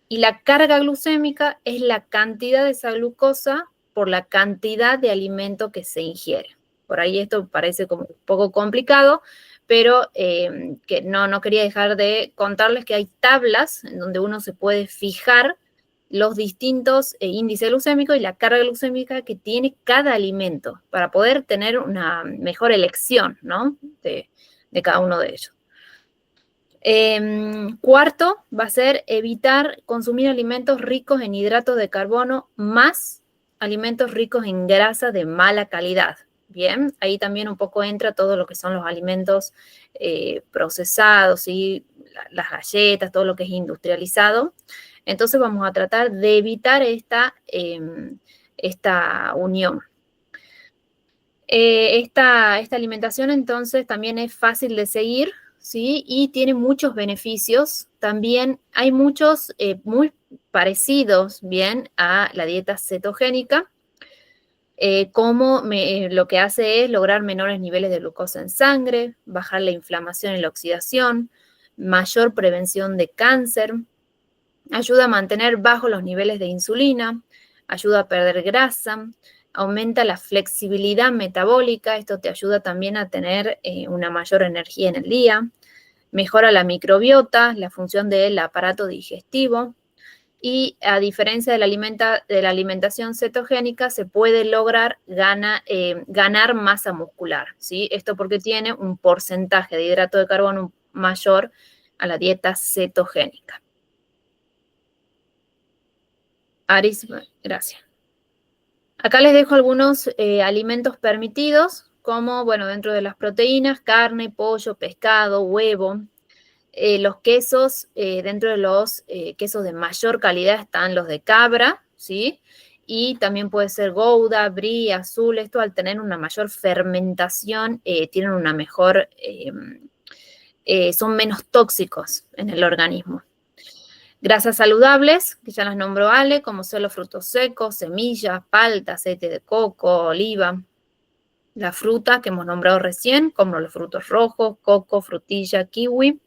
Y la carga glucémica es la cantidad de esa glucosa por la cantidad de alimento que se ingiere. Por ahí esto parece como un poco complicado, pero que no quería dejar de contarles que hay tablas en donde uno se puede fijar los distintos índices glucémicos y la carga glucémica que tiene cada alimento para poder tener una mejor elección, ¿no? de cada uno de ellos. Cuarto, va a ser evitar consumir alimentos ricos en hidratos de carbono más alimentos ricos en grasa de mala calidad. Bien, ahí también un poco entra todo lo que son los alimentos procesados, y las galletas, todo lo que es industrializado. Entonces vamos a tratar de evitar esta unión. Esta alimentación entonces también es fácil de seguir, ¿sí? Y tiene muchos beneficios. También hay muchos muy parecidos, bien, a la dieta cetogénica, lo que hace es lograr menores niveles de glucosa en sangre, bajar la inflamación y la oxidación, mayor prevención de cáncer, ayuda a mantener bajos los niveles de insulina, ayuda a perder grasa, aumenta la flexibilidad metabólica, esto te ayuda también a tener una mayor energía en el día, mejora la microbiota, la función del aparato digestivo, y a diferencia de la alimentación cetogénica, se puede lograr ganar masa muscular, ¿sí? Esto porque tiene un porcentaje de hidrato de carbono mayor a la dieta cetogénica. Aris, gracias. Acá les dejo algunos alimentos permitidos, como, bueno, dentro de las proteínas, carne, pollo, pescado, huevo. Los quesos, dentro de los quesos de mayor calidad están los de cabra, ¿sí? Y también puede ser Gouda, Brie, Azul. Esto, al tener una mayor fermentación, tienen una mejor, son menos tóxicos en el organismo. Grasas saludables, que ya las nombró Ale, como son los frutos secos, semillas, palta, aceite de coco, oliva. La fruta que hemos nombrado recién, como los frutos rojos, coco, frutilla, kiwi.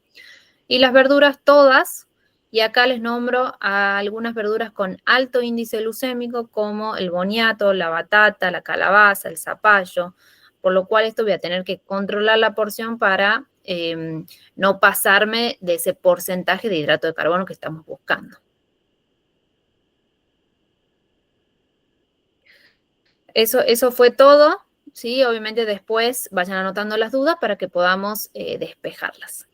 Y las verduras todas, y acá les nombro a algunas verduras con alto índice glucémico, como el boniato, la batata, la calabaza, el zapallo, por lo cual esto voy a tener que controlar la porción para no pasarme de ese porcentaje de hidrato de carbono que estamos buscando. Eso fue todo, ¿sí? Obviamente después vayan anotando las dudas para que podamos despejarlas.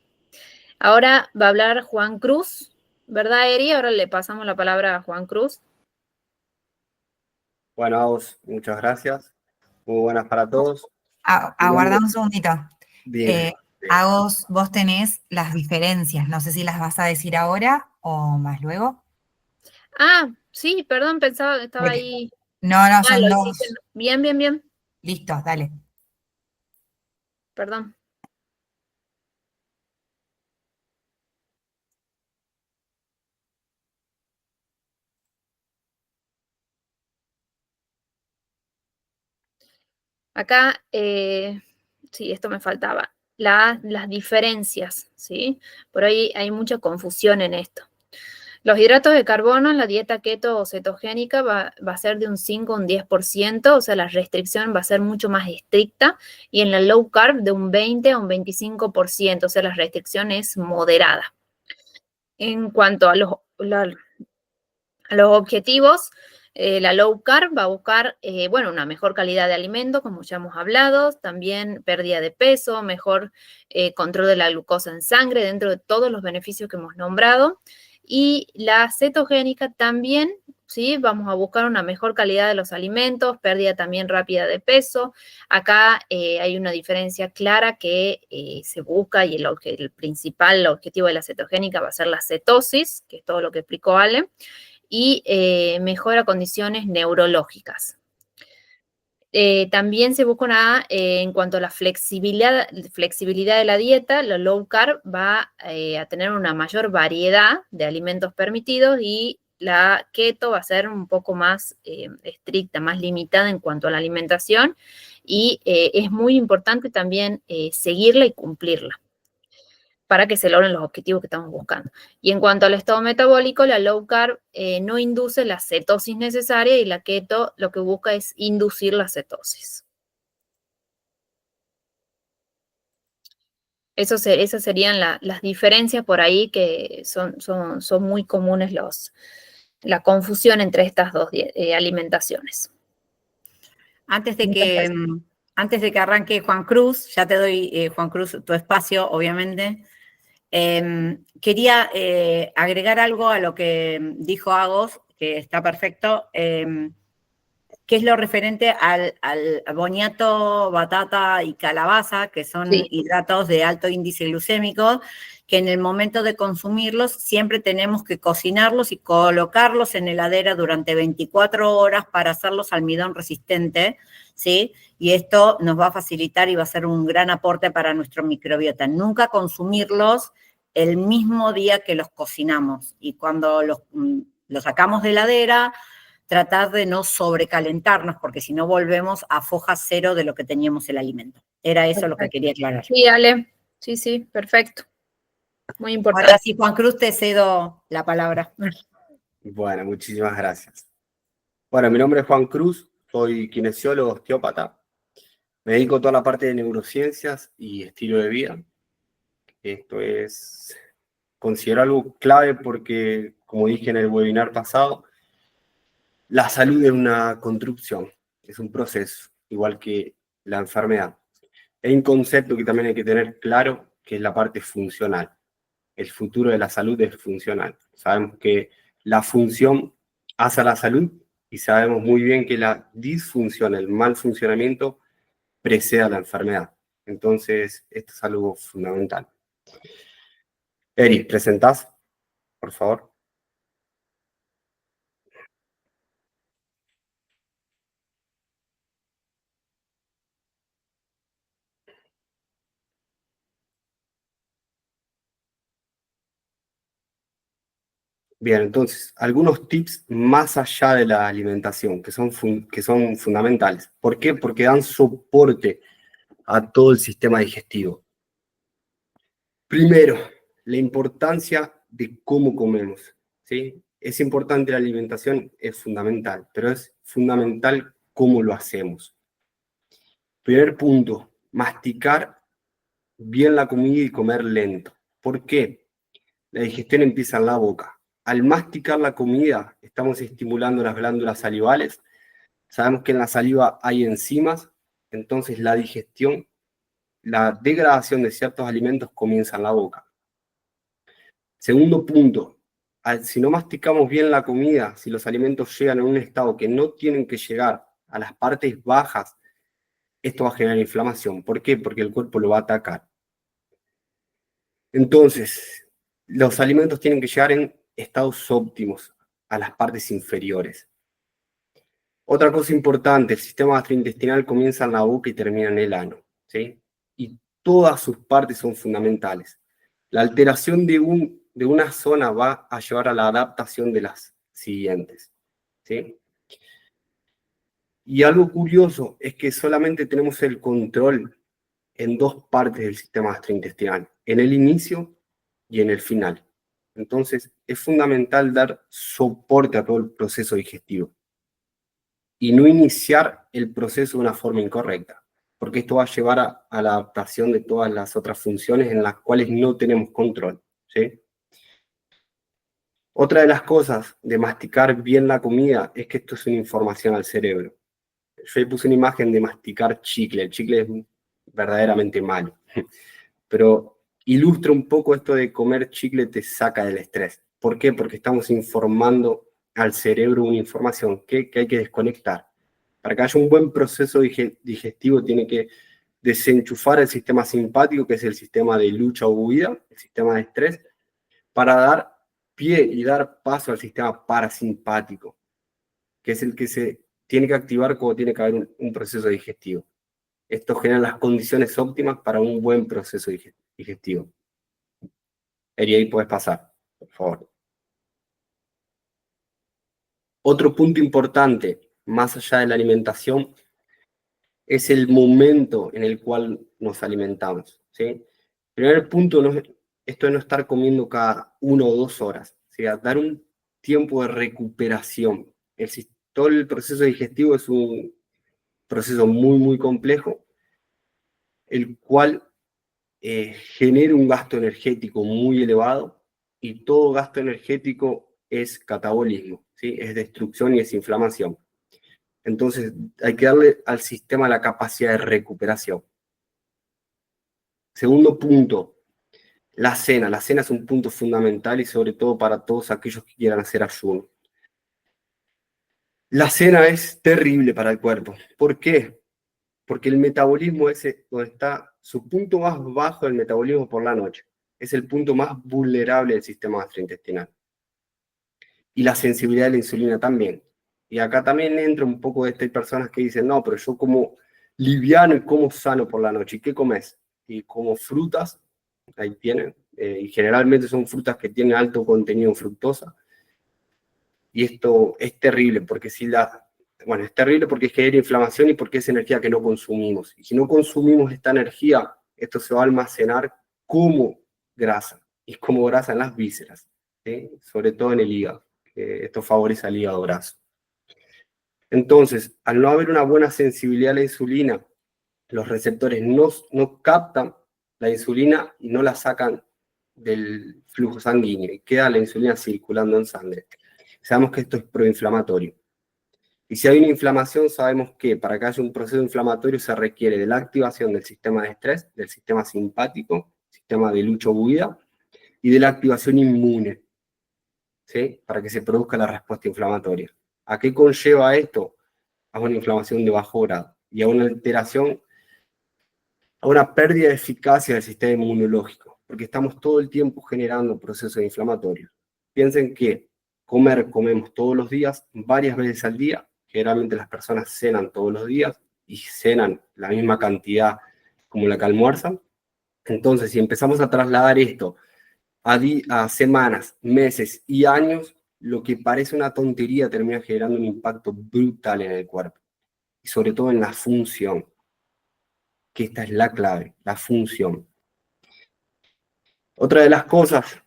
Ahora va a hablar Juan Cruz, ¿verdad, Eri? Ahora le pasamos la palabra a Juan Cruz. Bueno, Agus, muchas gracias. Muy buenas para todos. Aguarda un segundito. Bien. Agos, vos tenés las diferencias, no sé si las vas a decir ahora o más luego. Ah, sí, perdón, pensaba que estaba Porque- ahí. No, son lo dos. hiciste. Bien. Listo, dale. Perdón. Acá, sí, esto me faltaba. Las diferencias, ¿sí? Por ahí hay mucha confusión en esto. Los hidratos de carbono en la dieta keto o cetogénica va a ser de un 5 a un 10%, o sea, la restricción va a ser mucho más estricta, y en la low carb de un 20 a un 25%, o sea, la restricción es moderada. En cuanto a los objetivos, la low carb va a buscar, bueno, una mejor calidad de alimento, como ya hemos hablado, también pérdida de peso, mejor control de la glucosa en sangre, dentro de todos los beneficios que hemos nombrado. Y la cetogénica también, ¿sí? Vamos a buscar una mejor calidad de los alimentos, pérdida también rápida de peso. Acá hay una diferencia clara que se busca, y el principal objetivo de la cetogénica va a ser la cetosis, que es todo lo que explicó Ale, y mejora condiciones neurológicas. También se busca en cuanto a la flexibilidad de la dieta, la low carb va a tener una mayor variedad de alimentos permitidos, y la keto va a ser un poco más estricta, más limitada en cuanto a la alimentación, y es muy importante también seguirla y cumplirla para que se logren los objetivos que estamos buscando. Y en cuanto al estado metabólico, la low carb no induce la cetosis necesaria, y la keto lo que busca es inducir la cetosis. Esas serían las diferencias por ahí, que son muy comunes la confusión entre estas dos alimentaciones. Antes de que arranque Juan Cruz, ya te doy, Juan Cruz, tu espacio, obviamente. Quería agregar algo a lo que dijo Agos, que está perfecto, que es lo referente al boniato, batata y calabaza, que son hidratos de alto índice glucémico, que en el momento de consumirlos siempre tenemos que cocinarlos y colocarlos en heladera durante 24 horas para hacerlos almidón resistente, ¿sí? Y esto nos va a facilitar y va a ser un gran aporte para nuestro microbiota. Nunca consumirlos el mismo día que los cocinamos, y cuando los sacamos de heladera, tratar de no sobrecalentarnos, porque si no volvemos a foja cero de lo que teníamos el alimento. Era eso lo que quería aclarar. Sí, Ale. Sí, perfecto. Muy importante. Ahora sí, Juan Cruz, te cedo la palabra. Bueno, muchísimas gracias. Bueno, mi nombre es Juan Cruz, soy kinesiólogo, osteópata. Me dedico a toda la parte de neurociencias y estilo de vida. Esto es considero algo clave porque, como dije en el webinar pasado, la salud es una construcción, es un proceso, igual que la enfermedad. Hay un concepto que también hay que tener claro, que es la parte funcional. El futuro de la salud es funcional. Sabemos que la función hace a la salud y sabemos muy bien que la disfunción, el mal funcionamiento, precede a la enfermedad. Entonces, esto es algo fundamental. Eri, ¿presentás, por favor? Bien, entonces, algunos tips más allá de la alimentación, que son fundamentales. ¿Por qué? Porque dan soporte a todo el sistema digestivo. Primero, la importancia de cómo comemos, ¿sí? Es importante la alimentación, es fundamental, pero es fundamental cómo lo hacemos. Primer punto, masticar bien la comida y comer lento. ¿Por qué? La digestión empieza en la boca. Al masticar la comida, estamos estimulando las glándulas salivales. Sabemos que en la saliva hay enzimas, entonces la digestión, la degradación de ciertos alimentos comienza en la boca. Segundo punto, si no masticamos bien la comida, si los alimentos llegan a un estado que no tienen que llegar a las partes bajas, esto va a generar inflamación. ¿Por qué? Porque el cuerpo lo va a atacar. Entonces, los alimentos tienen que llegar en estados óptimos a las partes inferiores. Otra cosa importante, el sistema gastrointestinal comienza en la boca y termina en el ano, ¿sí? Y todas sus partes son fundamentales. La alteración de una zona va a llevar a la adaptación de las siguientes, ¿sí? Y algo curioso es que solamente tenemos el control en dos partes del sistema gastrointestinal, en el inicio y en el final. Entonces, es fundamental dar soporte a todo el proceso digestivo y no iniciar el proceso de una forma incorrecta, porque esto va a llevar a la adaptación de todas las otras funciones en las cuales no tenemos control, ¿sí? Otra de las cosas de masticar bien la comida es que esto es una información al cerebro. Yo ahí puse una imagen de masticar chicle. El chicle es verdaderamente malo, pero ilustra un poco esto de comer chicle te saca del estrés. ¿Por qué? Porque estamos informando al cerebro una información que hay que desconectar. Para que haya un buen proceso digestivo tiene que desenchufar el sistema simpático, que es el sistema de lucha o huida, el sistema de estrés, para dar pie y dar paso al sistema parasimpático, que es el que se tiene que activar cuando tiene que haber un proceso digestivo. Esto genera las condiciones óptimas para un buen proceso digestivo. Eri, ahí puedes pasar, por favor. Otro punto importante, más allá de la alimentación, es el momento en el cual nos alimentamos, ¿sí? Primer punto, esto de no estar comiendo cada 1 o 2 horas, ¿sí? Dar un tiempo de recuperación. Todo el proceso digestivo es un proceso muy, muy complejo, el cual genera un gasto energético muy elevado, y todo gasto energético es catabolismo, ¿sí? Es destrucción y es inflamación. Entonces, hay que darle al sistema la capacidad de recuperación. Segundo punto, la cena. La cena es un punto fundamental y sobre todo para todos aquellos que quieran hacer ayuno. La cena es terrible para el cuerpo. ¿Por qué? Porque el metabolismo es donde está su punto más bajo del metabolismo por la noche. Es el punto más vulnerable del sistema gastrointestinal. Y la sensibilidad de la insulina también. Y acá también entra un poco de hay personas que dicen, no, pero yo como liviano y como sano por la noche. ¿Y qué comes? Y como frutas, ahí tienen, y generalmente son frutas que tienen alto contenido en fructosa. Y esto es terrible, porque es terrible porque genera inflamación y porque es energía que no consumimos. Y si no consumimos esta energía, esto se va a almacenar como grasa, y como grasa en las vísceras, ¿sí? Sobre todo en el hígado, que esto favorece al hígado graso. Entonces, al no haber una buena sensibilidad a la insulina, los receptores no captan la insulina y no la sacan del flujo sanguíneo y queda la insulina circulando en sangre. Sabemos que esto es proinflamatorio. Y si hay una inflamación, sabemos que para que haya un proceso inflamatorio se requiere de la activación del sistema de estrés, del sistema simpático, sistema de lucha o huida, y de la activación inmune, ¿sí? Para que se produzca la respuesta inflamatoria. ¿A qué conlleva esto? A una inflamación de bajo grado y a una alteración, a una pérdida de eficacia del sistema inmunológico, porque estamos todo el tiempo generando procesos inflamatorios. Piensen que comemos todos los días, varias veces al día. Generalmente las personas cenan todos los días y cenan la misma cantidad como la que almuerzan. Entonces, si empezamos a trasladar esto a semanas, meses y años, lo que parece una tontería termina generando un impacto brutal en el cuerpo. Y sobre todo en la función, que esta es la clave, la función. Otra de las cosas,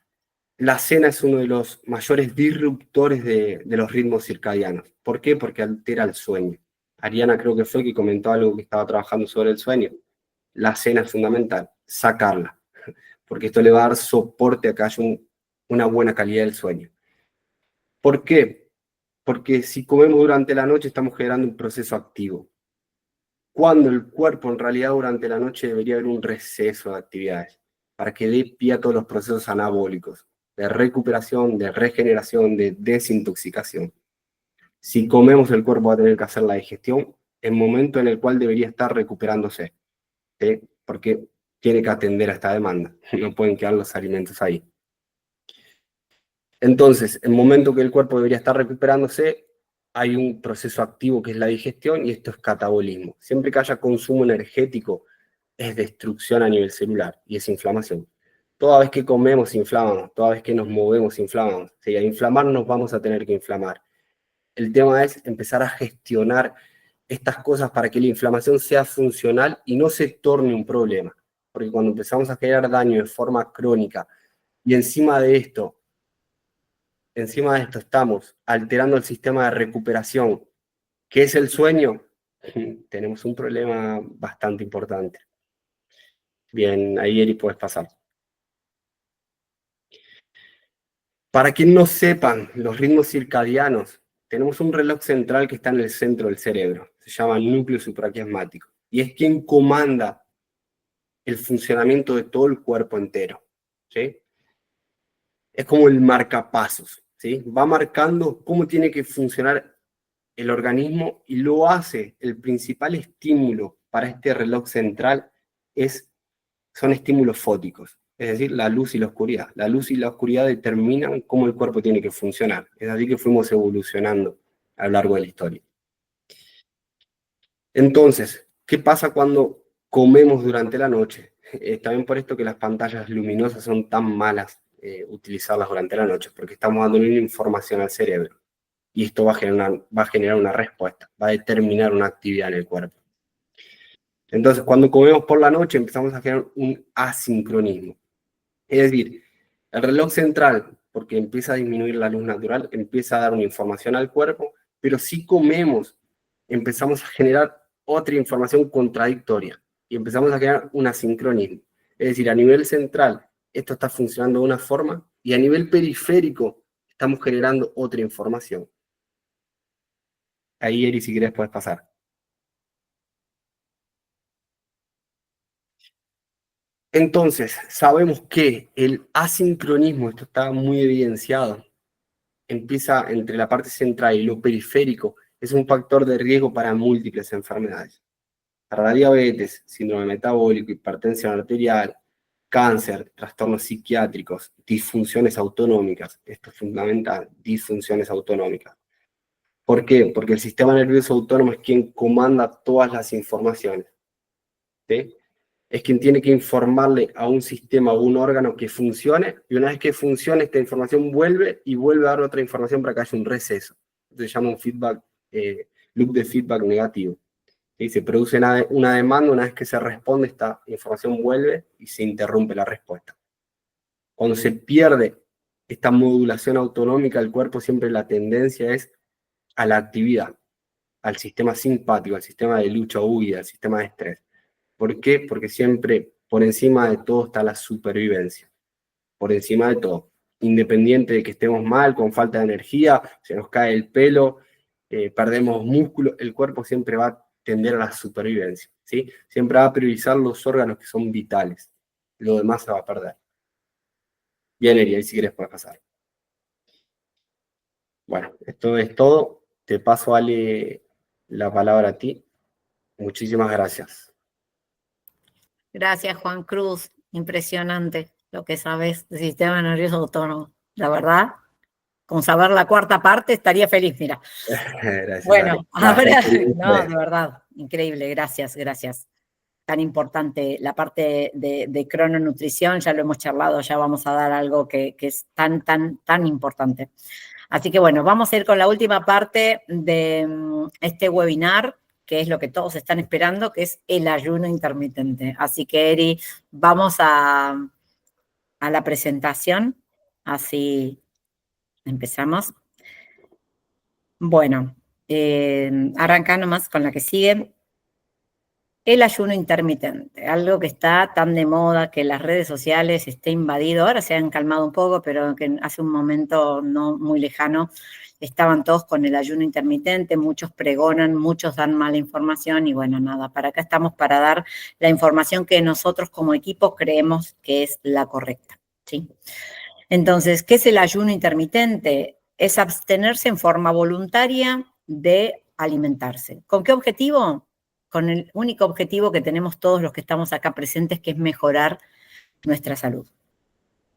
la cena es uno de los mayores disruptores de los ritmos circadianos. ¿Por qué? Porque altera el sueño. Ariana creo que fue que comentó algo que estaba trabajando sobre el sueño. La cena es fundamental, sacarla, porque esto le va a dar soporte a que haya una buena calidad del sueño. ¿Por qué? Porque si comemos durante la noche estamos generando un proceso activo, cuando el cuerpo en realidad durante la noche debería haber un receso de actividades, para que dé pie a todos los procesos anabólicos, de recuperación, de regeneración, de desintoxicación. Si comemos, el cuerpo va a tener que hacer la digestión en el momento en el cual debería estar recuperándose, ¿sí? Porque tiene que atender a esta demanda, no pueden quedar los alimentos ahí. Entonces, en el momento que el cuerpo debería estar recuperándose, hay un proceso activo que es la digestión y esto es catabolismo. Siempre que haya consumo energético, es destrucción a nivel celular y es inflamación. Toda vez que comemos, inflamamos. Toda vez que nos movemos, inflamamos. Si a inflamar nos vamos a tener que inflamar. El tema es empezar a gestionar estas cosas para que la inflamación sea funcional y no se torne un problema. Porque cuando empezamos a generar daño de forma crónica y encima de esto estamos alterando el sistema de recuperación, que es el sueño, tenemos un problema bastante importante. Bien, ahí Eri puedes pasar. Para quien no sepan, los ritmos circadianos, tenemos un reloj central que está en el centro del cerebro, se llama núcleo supraquiasmático, y es quien comanda el funcionamiento de todo el cuerpo entero, ¿sí? Es como el marcapasos, ¿sí? Va marcando cómo tiene que funcionar el organismo y lo hace. El principal estímulo para este reloj central son estímulos fóticos, es decir, la luz y la oscuridad. La luz y la oscuridad determinan cómo el cuerpo tiene que funcionar. Es así que fuimos evolucionando a lo largo de la historia. Entonces, ¿qué pasa cuando comemos durante la noche? También por esto que las pantallas luminosas son tan malas utilizarlas durante la noche, porque estamos dando una información al cerebro. Y esto va a generar una respuesta, va a determinar una actividad en el cuerpo. Entonces, cuando comemos por la noche, empezamos a generar un asincronismo. Es decir, el reloj central, porque empieza a disminuir la luz natural, empieza a dar una información al cuerpo, pero si comemos, empezamos a generar otra información contradictoria y empezamos a generar un asincronismo. Es decir, a nivel central, esto está funcionando de una forma y a nivel periférico, estamos generando otra información. Ahí, Eri, si querés, puedes pasar. Entonces, sabemos que el asincronismo, esto está muy evidenciado, empieza entre la parte central y lo periférico, es un factor de riesgo para múltiples enfermedades. Para la diabetes, síndrome metabólico, hipertensión arterial, cáncer, trastornos psiquiátricos, disfunciones autonómicas. Esto es fundamental, disfunciones autonómicas. ¿Por qué? Porque el sistema nervioso autónomo es quien comanda todas las informaciones, ¿sí? Es quien tiene que informarle a un sistema o un órgano que funcione, y una vez que funcione, esta información vuelve y vuelve a dar otra información para que haya un receso. Esto se llama un feedback, loop de feedback negativo. ¿Sí? Se produce una demanda, una vez que se responde, esta información vuelve y se interrumpe la respuesta. Cuando se pierde esta modulación autonómica del cuerpo, siempre la tendencia es a la actividad, al sistema simpático, al sistema de lucha o huida, al sistema de estrés. ¿Por qué? Porque siempre por encima de todo está la supervivencia. por encima de todo. Independiente de que estemos mal, con falta de energía, se nos cae el pelo, perdemos músculo, el cuerpo siempre va a tender a la supervivencia, ¿sí? Siempre va a priorizar los órganos que son vitales. Lo demás se va a perder. Bien, Eri, ahí si quieres puedes pasar. Bueno, esto es todo. Te paso, Ale, la palabra a ti. Muchísimas gracias. Gracias, Juan Cruz. Impresionante lo que sabes del sistema nervioso autónomo. La verdad, con saber la cuarta parte estaría feliz, mira. Gracias, Bueno, Ale. ahora, no, de verdad, increíble, gracias, gracias. Tan importante la parte de crononutrición, ya lo hemos charlado, ya vamos a dar algo que es tan importante. Así que bueno, vamos a ir con la última parte de este webinar, que es lo que todos están esperando, que es el ayuno intermitente. Así que, Eri, vamos a la presentación, así empezamos. Bueno, arrancando más con la que sigue. El ayuno intermitente, algo que está tan de moda, que las redes sociales esté invadido. Ahora se han calmado un poco, pero que hace un momento no muy lejano estaban todos con el ayuno intermitente, muchos pregonan, muchos dan mala información y bueno, nada, para acá estamos para dar la información que nosotros como equipo creemos que es la correcta, ¿sí? Entonces, ¿qué es el ayuno intermitente? Es abstenerse en forma voluntaria de alimentarse. ¿Con qué objetivo? Con el único objetivo que tenemos todos los que estamos acá presentes, que es mejorar nuestra salud.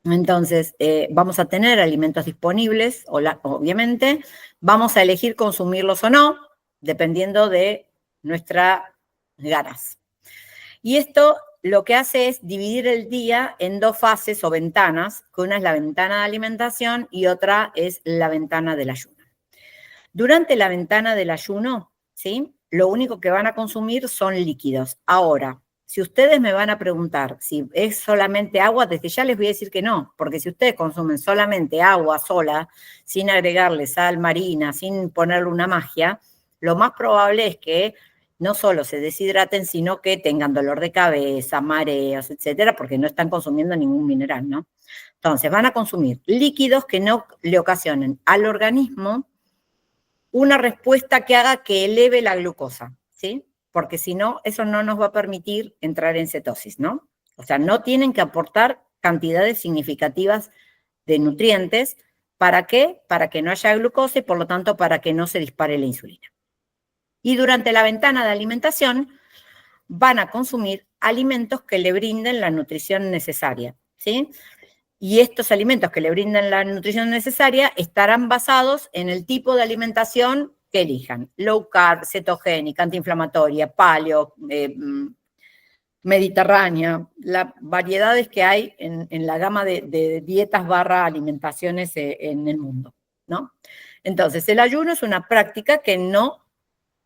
Entonces, vamos a tener alimentos disponibles, obviamente, vamos a elegir consumirlos o no, dependiendo de nuestras ganas. Y esto lo que hace es dividir el día en dos fases o ventanas, que una es la ventana de alimentación y otra es la ventana del ayuno. Durante la ventana del ayuno, ¿sí?, lo único que van a consumir son líquidos. Ahora, si ustedes me van a preguntar si es solamente agua, desde ya les voy a decir que no, porque si ustedes consumen solamente agua sola, sin agregarle sal marina, sin ponerle una magia, lo más probable es que no solo se deshidraten, sino que tengan dolor de cabeza, mareos, etcétera, porque no están consumiendo ningún mineral, ¿no? Entonces, van a consumir líquidos que no le ocasionen al organismo una respuesta que haga que eleve la glucosa, ¿sí? Porque si no, eso no nos va a permitir entrar en cetosis, ¿no? O sea, no tienen que aportar cantidades significativas de nutrientes. ¿Para qué? Para que no haya glucosa y por lo tanto para que no se dispare la insulina. Y durante la ventana de alimentación van a consumir alimentos que le brinden la nutrición necesaria, ¿sí? Y estos alimentos que le brindan la nutrición necesaria estarán basados en el tipo de alimentación que elijan. Low carb, cetogénica, antiinflamatoria, paleo, mediterránea, las variedades que hay en la gama de dietas barra alimentaciones en el mundo, ¿no? Entonces, el ayuno es una práctica que no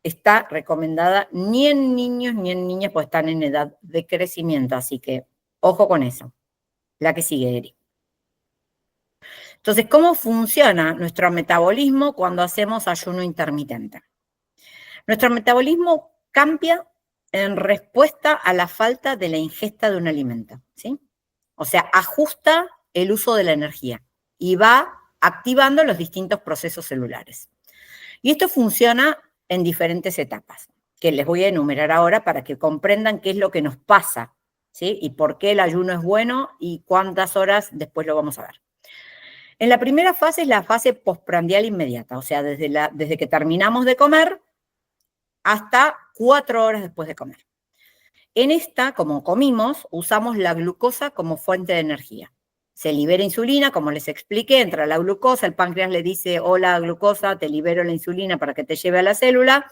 está recomendada ni en niños ni en niñas, pues están en edad de crecimiento, así que ojo con eso. La que sigue, Eri. Entonces, ¿cómo funciona nuestro metabolismo cuando hacemos ayuno intermitente? Nuestro metabolismo cambia en respuesta a la falta de la ingesta de un alimento, ¿sí? O sea, ajusta el uso de la energía y va activando los distintos procesos celulares. Y esto funciona en diferentes etapas, que les voy a enumerar ahora para que comprendan qué es lo que nos pasa, ¿sí? Y por qué el ayuno es bueno y cuántas horas después lo vamos a ver. En la primera fase es la fase postprandial inmediata, o sea, desde que terminamos de comer hasta 4 horas después de comer. En esta, como comimos, usamos la glucosa como fuente de energía. Se libera insulina, como les expliqué, entra la glucosa, el páncreas le dice, hola glucosa, te libero la insulina para que te lleve a la célula,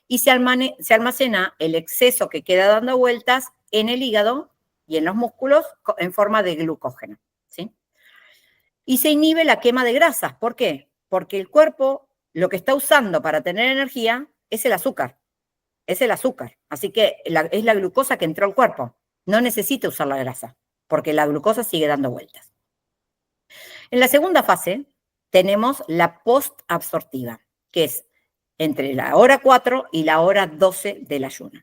y se almacena el exceso que queda dando vueltas en el hígado y en los músculos en forma de glucógeno, ¿sí? Y se inhibe la quema de grasas. ¿Por qué? Porque el cuerpo lo que está usando para tener energía es el azúcar. Es el azúcar. Así que es la glucosa que entró al cuerpo. No necesita usar la grasa, porque la glucosa sigue dando vueltas. En la segunda fase tenemos la postabsortiva, que es entre la hora 4 y la hora 12 del ayuno.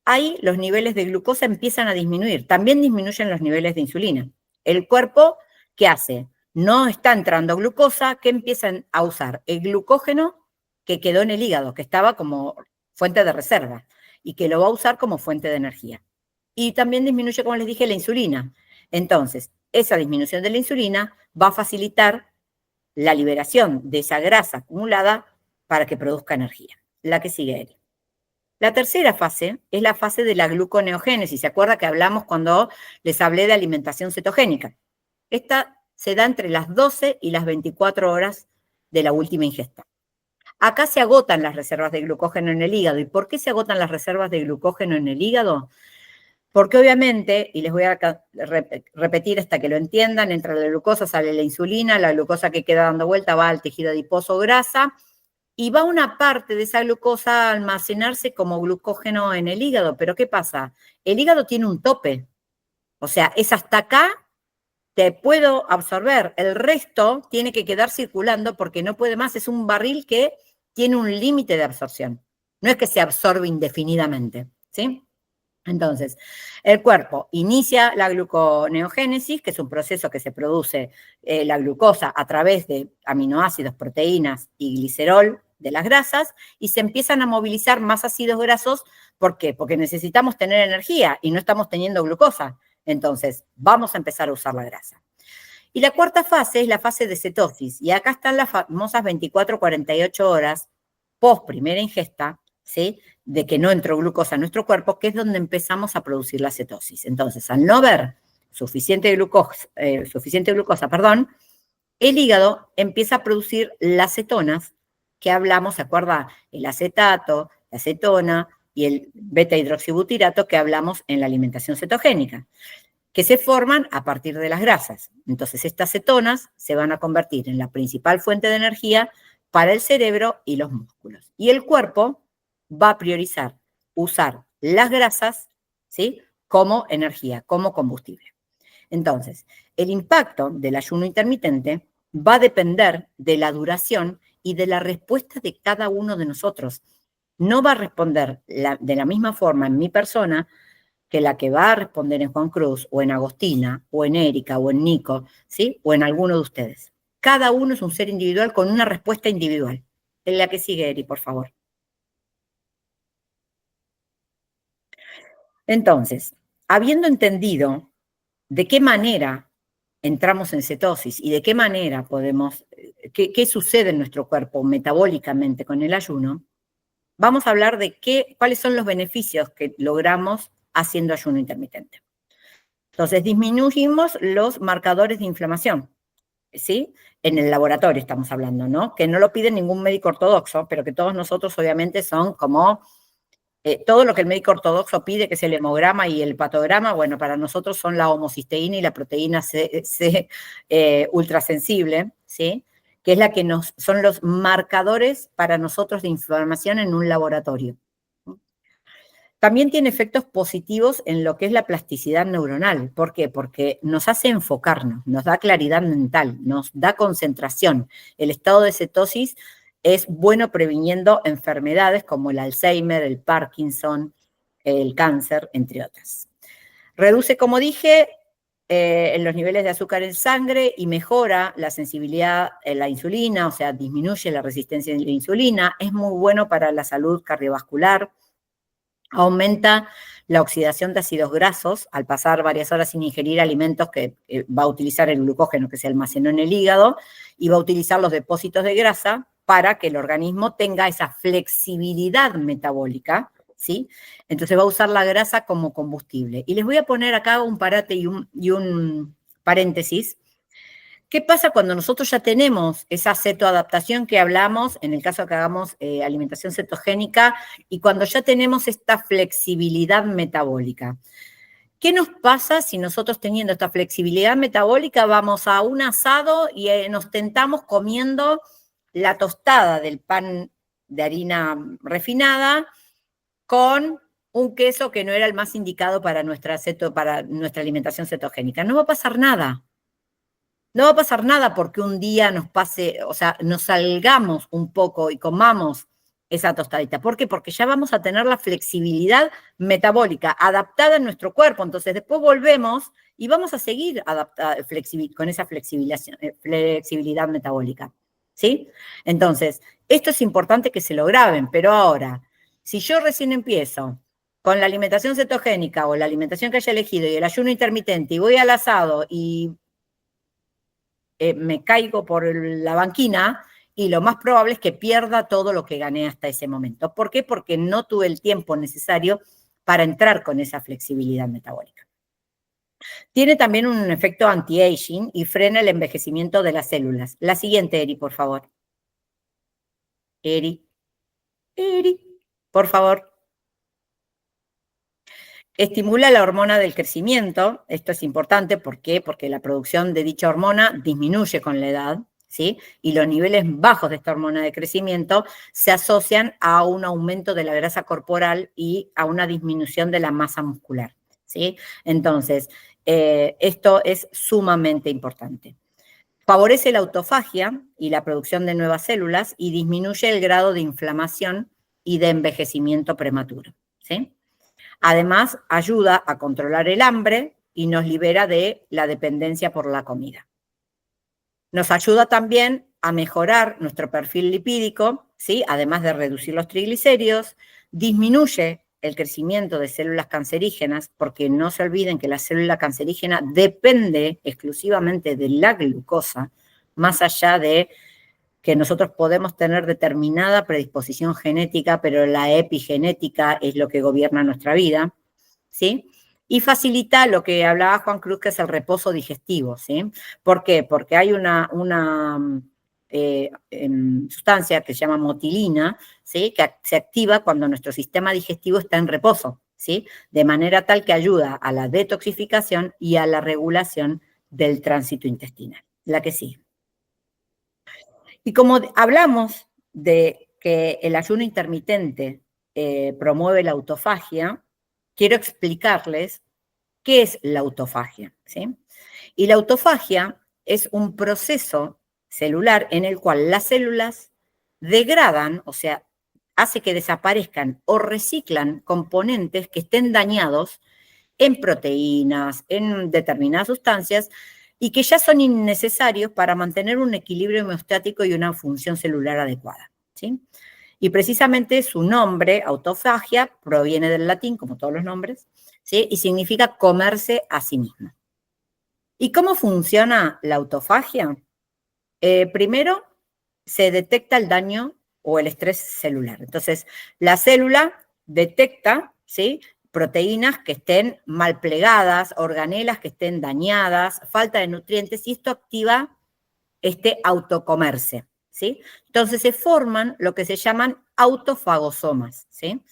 Ahí los niveles de glucosa empiezan a disminuir. También disminuyen los niveles de insulina. El cuerpo ¿qué hace? No está entrando glucosa, ¿qué empiezan a usar? El glucógeno que quedó en el hígado, que estaba como fuente de reserva, y que lo va a usar como fuente de energía. Y también disminuye, como les dije, la insulina. Entonces, esa disminución de la insulina va a facilitar la liberación de esa grasa acumulada para que produzca energía. La que sigue, Eri. La tercera fase es la fase de la gluconeogénesis. ¿Se acuerda que hablamos cuando les hablé de alimentación cetogénica? Esta se da entre las 12 y las 24 horas de la última ingesta. Acá se agotan las reservas de glucógeno en el hígado. ¿Y por qué se agotan las reservas de glucógeno en el hígado? Porque obviamente, y les voy a repetir hasta que lo entiendan, entra la glucosa, sale la insulina, la glucosa que queda dando vuelta va al tejido adiposo grasa, y va una parte de esa glucosa a almacenarse como glucógeno en el hígado. Pero ¿qué pasa? El hígado tiene un tope. O sea, es hasta acá, te puedo absorber. El resto tiene que quedar circulando porque no puede más. Es un barril que tiene un límite de absorción. No es que se absorbe indefinidamente, ¿sí? Entonces, el cuerpo inicia la gluconeogénesis, que es un proceso que se produce la glucosa a través de aminoácidos, proteínas y glicerol de las grasas, y se empiezan a movilizar más ácidos grasos. ¿Por qué? Porque necesitamos tener energía y no estamos teniendo glucosa. Entonces, vamos a empezar a usar la grasa. Y la cuarta fase es la fase de cetosis, y acá están las famosas 24-48 horas post primera ingesta, ¿sí?, de que no entró glucosa a nuestro cuerpo, que es donde empezamos a producir la cetosis. Entonces, al no haber suficiente glucosa, el hígado empieza a producir las cetonas que hablamos, ¿se acuerda? El acetato, la acetona y el beta-hidroxibutirato que hablamos en la alimentación cetogénica, que se forman a partir de las grasas. Entonces, estas cetonas se van a convertir en la principal fuente de energía para el cerebro y los músculos. Y el cuerpo va a priorizar usar las grasas, ¿sí?, como energía, como combustible. Entonces, el impacto del ayuno intermitente va a depender de la duración y de la respuesta de cada uno de nosotros. No va a responder de la misma forma en mi persona que la que va a responder en Juan Cruz, o en Agostina, o en Erika, o en Nico, ¿sí?, o en alguno de ustedes. Cada uno es un ser individual con una respuesta individual. En la que sigue, Eri, por favor. Entonces, habiendo entendido de qué manera entramos en cetosis y de qué manera podemos, qué sucede en nuestro cuerpo metabólicamente con el ayuno, vamos a hablar de cuáles son los beneficios que logramos haciendo ayuno intermitente. Entonces, disminuimos los marcadores de inflamación, ¿sí? En el laboratorio estamos hablando, ¿no? Que no lo pide ningún médico ortodoxo, pero que todos nosotros obviamente son como todo lo que el médico ortodoxo pide, que es el hemograma y el patograma, bueno, para nosotros son la homocisteína y la proteína C ultrasensible, ¿sí?, que es la que son los marcadores para nosotros de inflamación en un laboratorio. También tiene efectos positivos en lo que es la plasticidad neuronal. ¿Por qué? Porque nos hace enfocarnos, nos da claridad mental, nos da concentración. El estado de cetosis es bueno previniendo enfermedades como el Alzheimer, el Parkinson, el cáncer, entre otras. Reduce, como dije, los niveles de azúcar en sangre y mejora la sensibilidad a la insulina, o sea, disminuye la resistencia a la insulina. Es muy bueno para la salud cardiovascular. Aumenta la oxidación de ácidos grasos al pasar varias horas sin ingerir alimentos que va a utilizar el glucógeno que se almacenó en el hígado y va a utilizar los depósitos de grasa para que el organismo tenga esa flexibilidad metabólica, ¿sí? Entonces va a usar la grasa como combustible. Y les voy a poner acá un parate y un paréntesis. ¿Qué pasa cuando nosotros ya tenemos esa cetoadaptación que hablamos, en el caso que hagamos alimentación cetogénica, y cuando ya tenemos esta flexibilidad metabólica? ¿Qué nos pasa si nosotros teniendo esta flexibilidad metabólica vamos a un asado y nos tentamos comiendo la tostada del pan de harina refinada con un queso que no era el más indicado para nuestra alimentación cetogénica? No va a pasar nada. No va a pasar nada porque un día nos pase, o sea, nos salgamos un poco y comamos esa tostadita. ¿Por qué? Porque ya vamos a tener la flexibilidad metabólica adaptada en nuestro cuerpo. Entonces después volvemos y vamos a seguir con esa flexibilidad metabólica. ¿Sí? Entonces, esto es importante que se lo graben, pero ahora, si yo recién empiezo con la alimentación cetogénica o la alimentación que haya elegido y el ayuno intermitente y voy al asado y me caigo por la banquina, y lo más probable es que pierda todo lo que gané hasta ese momento. ¿Por qué? Porque no tuve el tiempo necesario para entrar con esa flexibilidad metabólica. Tiene también un efecto anti-aging y frena el envejecimiento de las células. La siguiente, Eri, por favor. Eri, por favor. Estimula la hormona del crecimiento. Esto es importante, ¿por qué? Porque la producción de dicha hormona disminuye con la edad, ¿sí? Y los niveles bajos de esta hormona de crecimiento se asocian a un aumento de la grasa corporal y a una disminución de la masa muscular, ¿sí? Entonces, esto es sumamente importante. Favorece la autofagia y la producción de nuevas células y disminuye el grado de inflamación y de envejecimiento prematuro, ¿sí? Además, ayuda a controlar el hambre y nos libera de la dependencia por la comida. Nos ayuda también a mejorar nuestro perfil lipídico, ¿sí? Además de reducir los triglicéridos, disminuye el crecimiento de células cancerígenas, porque no se olviden que la célula cancerígena depende exclusivamente de la glucosa, más allá de que nosotros podemos tener determinada predisposición genética, pero la epigenética es lo que gobierna nuestra vida, ¿sí? Y facilita lo que hablaba Juan Cruz, que es el reposo digestivo, ¿sí? ¿Por qué? Porque hay una sustancia que se llama motilina, ¿sí? Que se activa cuando nuestro sistema digestivo está en reposo, ¿sí? De manera tal que ayuda a la detoxificación y a la regulación del tránsito intestinal. La que sigue. Y como hablamos de que el ayuno intermitente promueve la autofagia, quiero explicarles qué es la autofagia, ¿sí? Y la autofagia es un proceso celular en el cual las células degradan, o sea, hace que desaparezcan o reciclan componentes que estén dañados en proteínas, en determinadas sustancias, y que ya son innecesarios para mantener un equilibrio homeostático y una función celular adecuada, ¿sí? Y precisamente su nombre, autofagia, proviene del latín, como todos los nombres, ¿sí? Y significa comerse a sí mismo. ¿Y cómo funciona la autofagia? Primero, se detecta el daño o el estrés celular. Entonces, la célula detecta, ¿sí? Proteínas que estén mal plegadas, organelas que estén dañadas, falta de nutrientes, y esto activa este autocomerse, ¿sí? Entonces se forman lo que se llaman autofagosomas, ¿sí?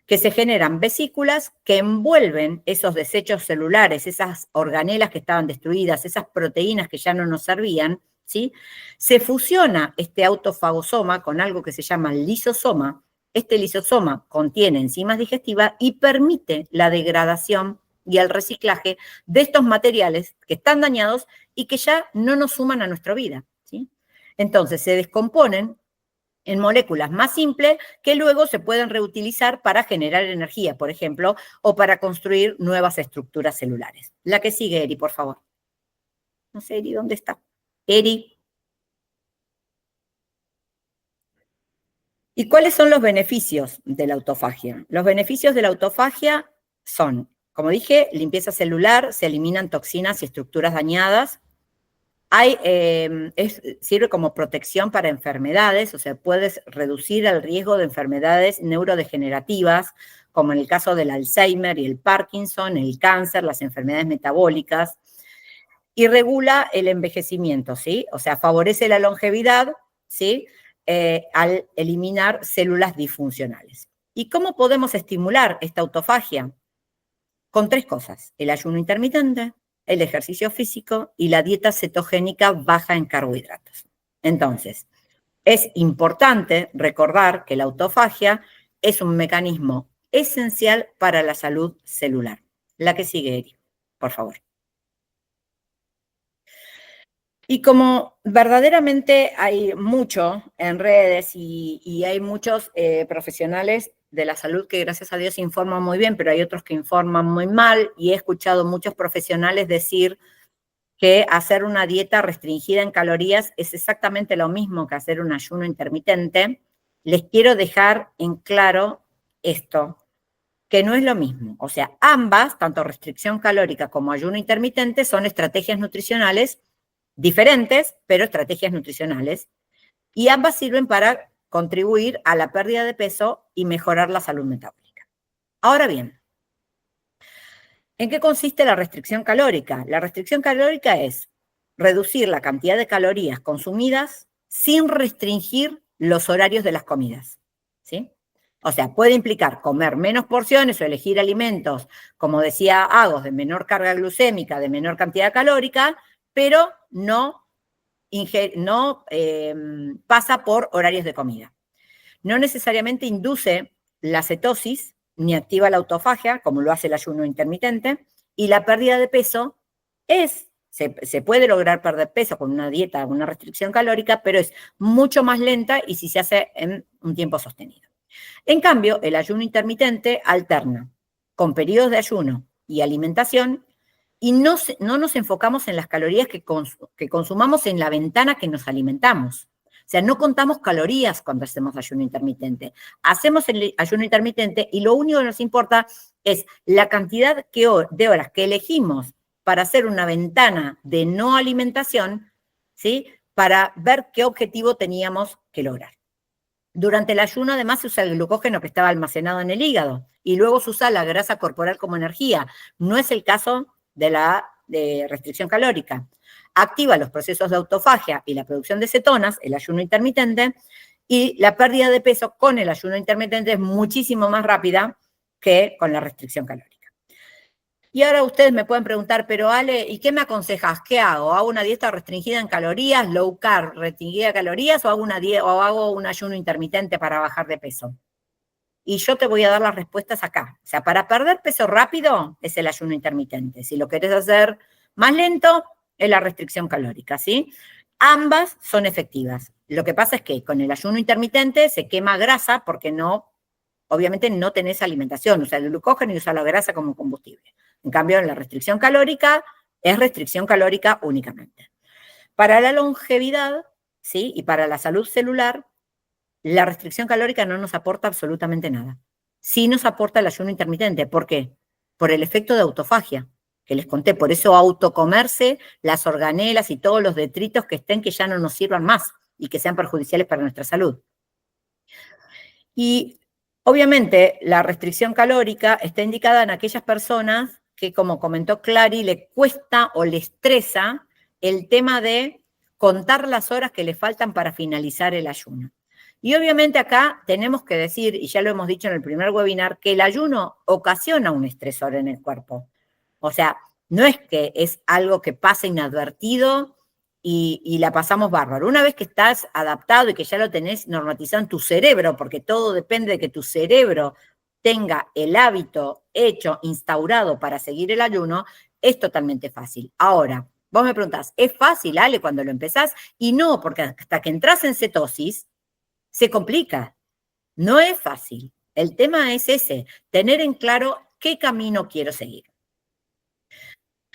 Que se generan vesículas que envuelven esos desechos celulares, esas organelas que estaban destruidas, esas proteínas que ya no nos servían, ¿sí? Se fusiona este autofagosoma con algo que se llama lisosoma. Este lisosoma contiene enzimas digestivas y permite la degradación y el reciclaje de estos materiales que están dañados y que ya no nos suman a nuestra vida, ¿sí? Entonces se descomponen en moléculas más simples que luego se pueden reutilizar para generar energía, por ejemplo, o para construir nuevas estructuras celulares. La que sigue, Eri, por favor. No sé, Eri, ¿dónde está? Eri. ¿Y cuáles son los beneficios de la autofagia? Los beneficios de la autofagia son, como dije, limpieza celular, se eliminan toxinas y estructuras dañadas. Sirve como protección para enfermedades, o sea, puedes reducir el riesgo de enfermedades neurodegenerativas, como en el caso del Alzheimer y el Parkinson, el cáncer, las enfermedades metabólicas. Y regula el envejecimiento, ¿sí? O sea, favorece la longevidad, ¿sí? Al eliminar células disfuncionales. ¿Y cómo podemos estimular esta autofagia? Con 3 cosas: el ayuno intermitente, el ejercicio físico y la dieta cetogénica baja en carbohidratos. Entonces, es importante recordar que la autofagia es un mecanismo esencial para la salud celular. La que sigue, Eri, por favor. Y como verdaderamente hay mucho en redes y hay muchos profesionales de la salud que gracias a Dios informan muy bien, pero hay otros que informan muy mal, y he escuchado muchos profesionales decir que hacer una dieta restringida en calorías es exactamente lo mismo que hacer un ayuno intermitente. Les quiero dejar en claro esto, que no es lo mismo. O sea, ambas, tanto restricción calórica como ayuno intermitente, son estrategias nutricionales diferentes, pero estrategias nutricionales, y ambas sirven para contribuir a la pérdida de peso y mejorar la salud metabólica. Ahora bien, ¿en qué consiste la restricción calórica? La restricción calórica es reducir la cantidad de calorías consumidas sin restringir los horarios de las comidas, ¿sí? O sea, puede implicar comer menos porciones o elegir alimentos, como decía Agos, de menor carga glucémica, de menor cantidad calórica, pero no pasa por horarios de comida. No necesariamente induce la cetosis ni activa la autofagia, como lo hace el ayuno intermitente, y la pérdida de peso se puede lograr perder peso con una dieta, una restricción calórica, pero es mucho más lenta y si se hace en un tiempo sostenido. En cambio, el ayuno intermitente alterna con periodos de ayuno y alimentación, y no nos enfocamos en las calorías que consumamos en la ventana que nos alimentamos. O sea, no contamos calorías cuando hacemos ayuno intermitente. Hacemos el ayuno intermitente y lo único que nos importa es la cantidad de horas que elegimos para hacer una ventana de no alimentación, ¿sí? Para ver qué objetivo teníamos que lograr. Durante el ayuno, además, se usa el glucógeno que estaba almacenado en el hígado y luego se usa la grasa corporal como energía. No es el caso de la restricción calórica. Activa los procesos de autofagia y la producción de cetonas, el ayuno intermitente, y la pérdida de peso con el ayuno intermitente es muchísimo más rápida que con la restricción calórica. Y ahora ustedes me pueden preguntar, pero Ale, ¿y qué me aconsejas? ¿Qué hago? ¿Hago una dieta restringida en calorías, low carb, restringida en calorías, o hago un ayuno intermitente para bajar de peso? Y yo te voy a dar las respuestas acá. O sea, para perder peso rápido es el ayuno intermitente. Si lo querés hacer más lento, es la restricción calórica, ¿sí? Ambas son efectivas. Lo que pasa es que con el ayuno intermitente se quema grasa porque obviamente no tenés alimentación, usa el glucógeno y usa la grasa como combustible. En cambio, en la restricción calórica, es restricción calórica únicamente. Para la longevidad, ¿sí? Y para la salud celular, la restricción calórica no nos aporta absolutamente nada. Sí nos aporta el ayuno intermitente. ¿Por qué? Por el efecto de autofagia, que les conté. Por eso autocomerse las organelas y todos los detritos que estén que ya no nos sirvan más y que sean perjudiciales para nuestra salud. Y obviamente la restricción calórica está indicada en aquellas personas que, como comentó Clary, le cuesta o le estresa el tema de contar las horas que le faltan para finalizar el ayuno. Y obviamente acá tenemos que decir, y ya lo hemos dicho en el primer webinar, que el ayuno ocasiona un estresor en el cuerpo. O sea, no es que es algo que pasa inadvertido y la pasamos bárbaro. Una vez que estás adaptado y que ya lo tenés normatizado en tu cerebro, porque todo depende de que tu cerebro tenga el hábito hecho, instaurado para seguir el ayuno, es totalmente fácil. Ahora, vos me preguntás, ¿es fácil, Ale, cuando lo empezás? Y no, porque hasta que entras en cetosis, se complica. No es fácil. El tema es ese, tener en claro qué camino quiero seguir.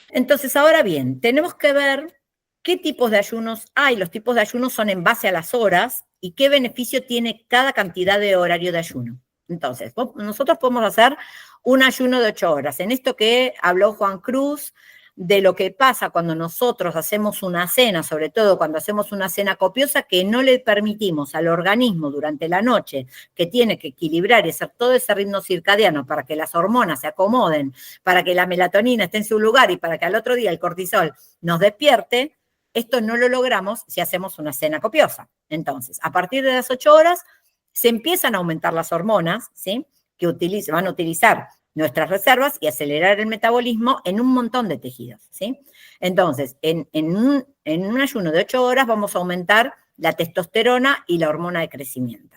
Entonces, ahora bien, tenemos que ver qué tipos de ayunos hay. Los tipos de ayunos son en base a las horas y qué beneficio tiene cada cantidad de horario de ayuno. Entonces, nosotros podemos hacer un ayuno de 8 horas. En esto que habló Juan Cruz, de lo que pasa cuando nosotros hacemos una cena, sobre todo cuando hacemos una cena copiosa, que no le permitimos al organismo durante la noche, que tiene que equilibrar y hacer todo ese ritmo circadiano para que las hormonas se acomoden, para que la melatonina esté en su lugar y para que al otro día el cortisol nos despierte. Esto no lo logramos si hacemos una cena copiosa. Entonces, a partir de las 8 horas, se empiezan a aumentar las hormonas, ¿sí? Que van a utilizar nuestras reservas y acelerar el metabolismo en un montón de tejidos, ¿sí? Entonces, en un ayuno de 8 horas vamos a aumentar la testosterona y la hormona de crecimiento.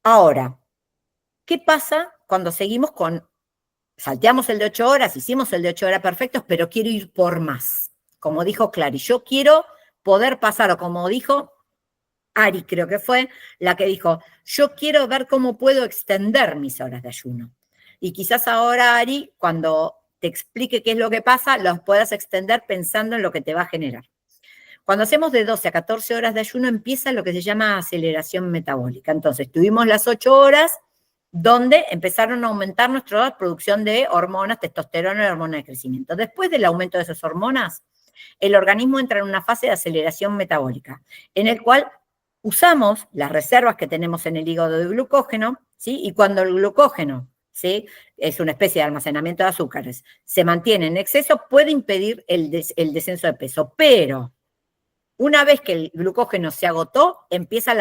Ahora, ¿qué pasa cuando seguimos salteamos el de 8 horas, hicimos el de 8 horas perfectos, pero quiero ir por más? como dijo Clary, yo quiero poder pasar, o como dijo Ari, creo que fue, la que dijo, yo quiero ver cómo puedo extender mis horas de ayuno. Y quizás ahora, Ari, cuando te explique qué es lo que pasa, los puedas extender pensando en lo que te va a generar. Cuando hacemos de 12 a 14 horas de ayuno, empieza lo que se llama aceleración metabólica. Entonces, tuvimos las 8 horas donde empezaron a aumentar nuestra producción de hormonas, testosterona y hormona de crecimiento. Después del aumento de esas hormonas, el organismo entra en una fase de aceleración metabólica, en el cual usamos las reservas que tenemos en el hígado de glucógeno, ¿sí? Y cuando el glucógeno, ¿sí?, es una especie de almacenamiento de azúcares, se mantiene en exceso, puede impedir el descenso de peso, pero una vez que el glucógeno se agotó, empieza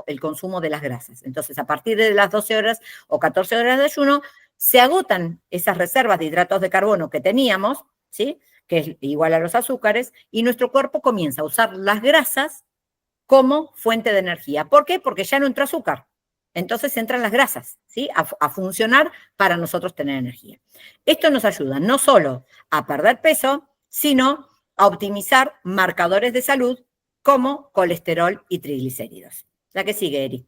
el consumo de las grasas. Entonces, a partir de las 12 horas o 14 horas de ayuno, se agotan esas reservas de hidratos de carbono que teníamos, ¿sí?, que es igual a los azúcares, y nuestro cuerpo comienza a usar las grasas como fuente de energía. ¿Por qué? Porque ya no entró azúcar. Entonces entran las grasas, ¿sí?, a funcionar para nosotros tener energía. Esto nos ayuda no solo a perder peso, sino a optimizar marcadores de salud como colesterol y triglicéridos. La que sigue, Eri.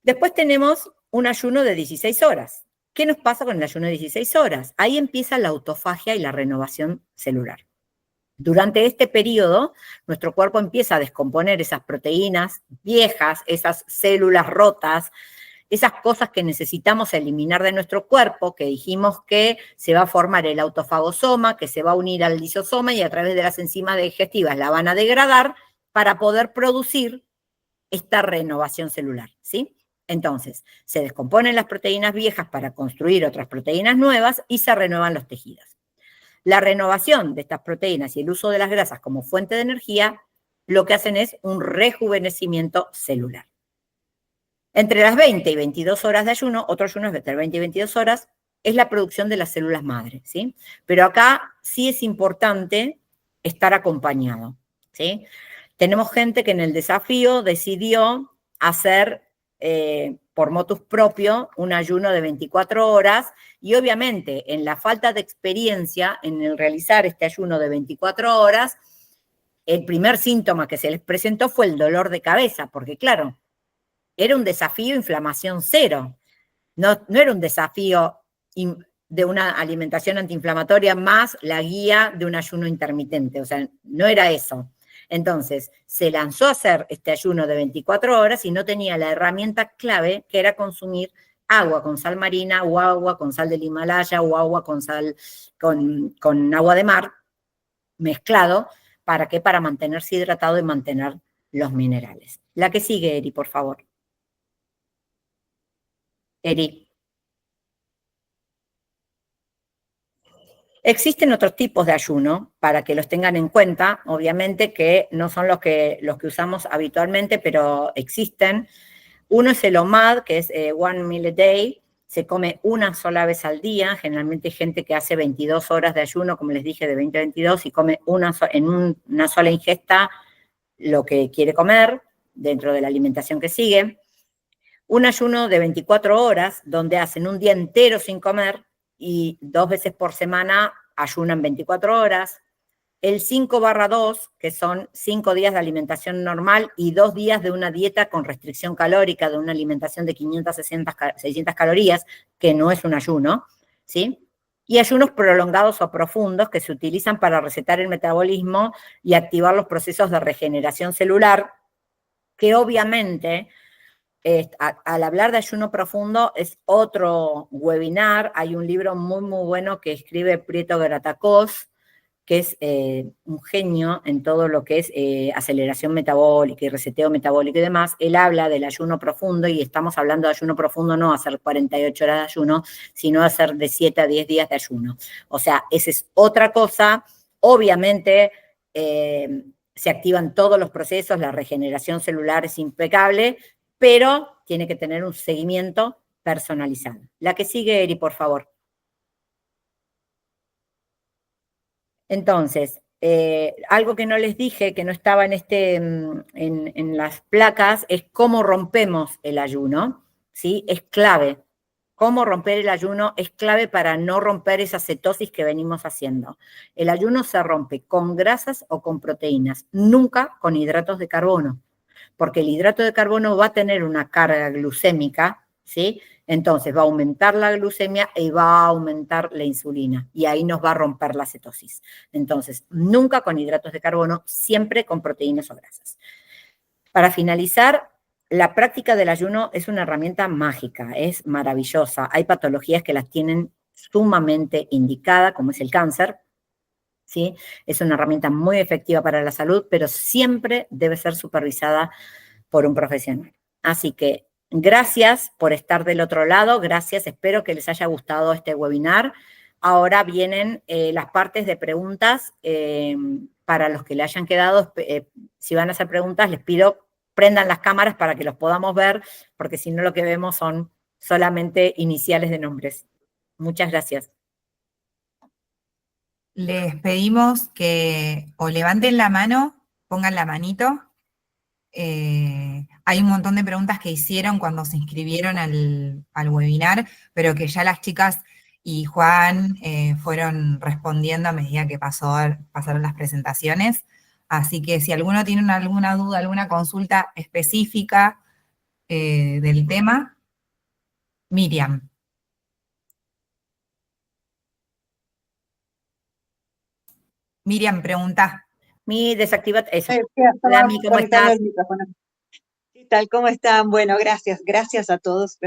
Después tenemos un ayuno de 16 horas. ¿Qué nos pasa con el ayuno de 16 horas? Ahí empieza la autofagia y la renovación celular. Durante este periodo, nuestro cuerpo empieza a descomponer esas proteínas viejas, esas células rotas, esas cosas que necesitamos eliminar de nuestro cuerpo, que dijimos que se va a formar el autofagosoma, que se va a unir al lisosoma y a través de las enzimas digestivas la van a degradar para poder producir esta renovación celular, ¿sí? Entonces, se descomponen las proteínas viejas para construir otras proteínas nuevas y se renuevan los tejidos. La renovación de estas proteínas y el uso de las grasas como fuente de energía lo que hacen es un rejuvenecimiento celular. Entre las 20 y 22 horas de ayuno, otro ayuno es entre 20 y 22 horas, es la producción de las células madre, ¿sí? Pero acá sí es importante estar acompañado, ¿sí? Tenemos gente que en el desafío decidió hacer por motus propio un ayuno de 24 horas y obviamente en la falta de experiencia en el realizar este ayuno de 24 horas, el primer síntoma que se les presentó fue el dolor de cabeza, porque claro, era un desafío inflamación cero, no era un desafío de una alimentación antiinflamatoria más la guía de un ayuno intermitente, o sea, no era eso. Entonces, se lanzó a hacer este ayuno de 24 horas y no tenía la herramienta clave que era consumir agua con sal marina o agua con sal del Himalaya o agua con sal, con agua de mar mezclado. ¿Para qué? Para mantenerse hidratado y mantener los minerales. La que sigue, Eri, por favor. Eri. Existen otros tipos de ayuno, para que los tengan en cuenta, obviamente que no son los que usamos habitualmente, pero existen. Uno es el OMAD, que es One Meal a Day, se come una sola vez al día, generalmente hay gente que hace 22 horas de ayuno, como les dije, de 20 a 22, y come en una sola ingesta lo que quiere comer, dentro de la alimentación que sigue. Un ayuno de 24 horas, donde hacen un día entero sin comer, y 2 veces por semana ayunan 24 horas. El 5/2, que son 5 días de alimentación normal y 2 días de una dieta con restricción calórica, de una alimentación de 500 a 600 calorías, que no es un ayuno, ¿sí? Y ayunos prolongados o profundos que se utilizan para resetar el metabolismo y activar los procesos de regeneración celular, que obviamente al hablar de ayuno profundo es otro webinar. Hay un libro muy, muy bueno que escribe Prieto Gratacós, que es un genio en todo lo que es aceleración metabólica y reseteo metabólico y demás. Él habla del ayuno profundo y estamos hablando de ayuno profundo no hacer 48 horas de ayuno, sino hacer de 7 a 10 días de ayuno. O sea, esa es otra cosa. Obviamente se activan todos los procesos, la regeneración celular es impecable, pero tiene que tener un seguimiento personalizado. La que sigue, Eri, por favor. Entonces, algo que no les dije, que no estaba en las placas, es cómo rompemos el ayuno, ¿sí? Es clave. cómo romper el ayuno es clave para no romper esa cetosis que venimos haciendo. El ayuno se rompe con grasas o con proteínas, nunca con hidratos de carbono, porque el hidrato de carbono va a tener una carga glucémica, ¿sí? Entonces va a aumentar la glucemia y va a aumentar la insulina, y ahí nos va a romper la cetosis. Entonces, nunca con hidratos de carbono, siempre con proteínas o grasas. Para finalizar, la práctica del ayuno es una herramienta mágica, es maravillosa. Hay patologías que las tienen sumamente indicada, como es el cáncer, ¿sí? Es una herramienta muy efectiva para la salud, pero siempre debe ser supervisada por un profesional. Así que gracias por estar del otro lado, gracias, espero que les haya gustado este webinar. Ahora vienen las partes de preguntas para los que le hayan quedado. Si van a hacer preguntas, les pido prendan las cámaras para que los podamos ver, porque si no lo que vemos son solamente iniciales de nombres. Muchas gracias. Les pedimos que o levanten la mano, pongan la manito. Hay un montón de preguntas que hicieron cuando se inscribieron al webinar, pero que ya las chicas y Juan fueron respondiendo a medida que pasaron las presentaciones. Así que si alguno tiene alguna duda, alguna consulta específica del tema, Miriam. Miriam, pregunta. Mi desactiva eso. Estaba Hola, Mi, ¿cómo conectando estás? el micrófono. ¿Qué tal? ¿Cómo están? Bueno, gracias a todos,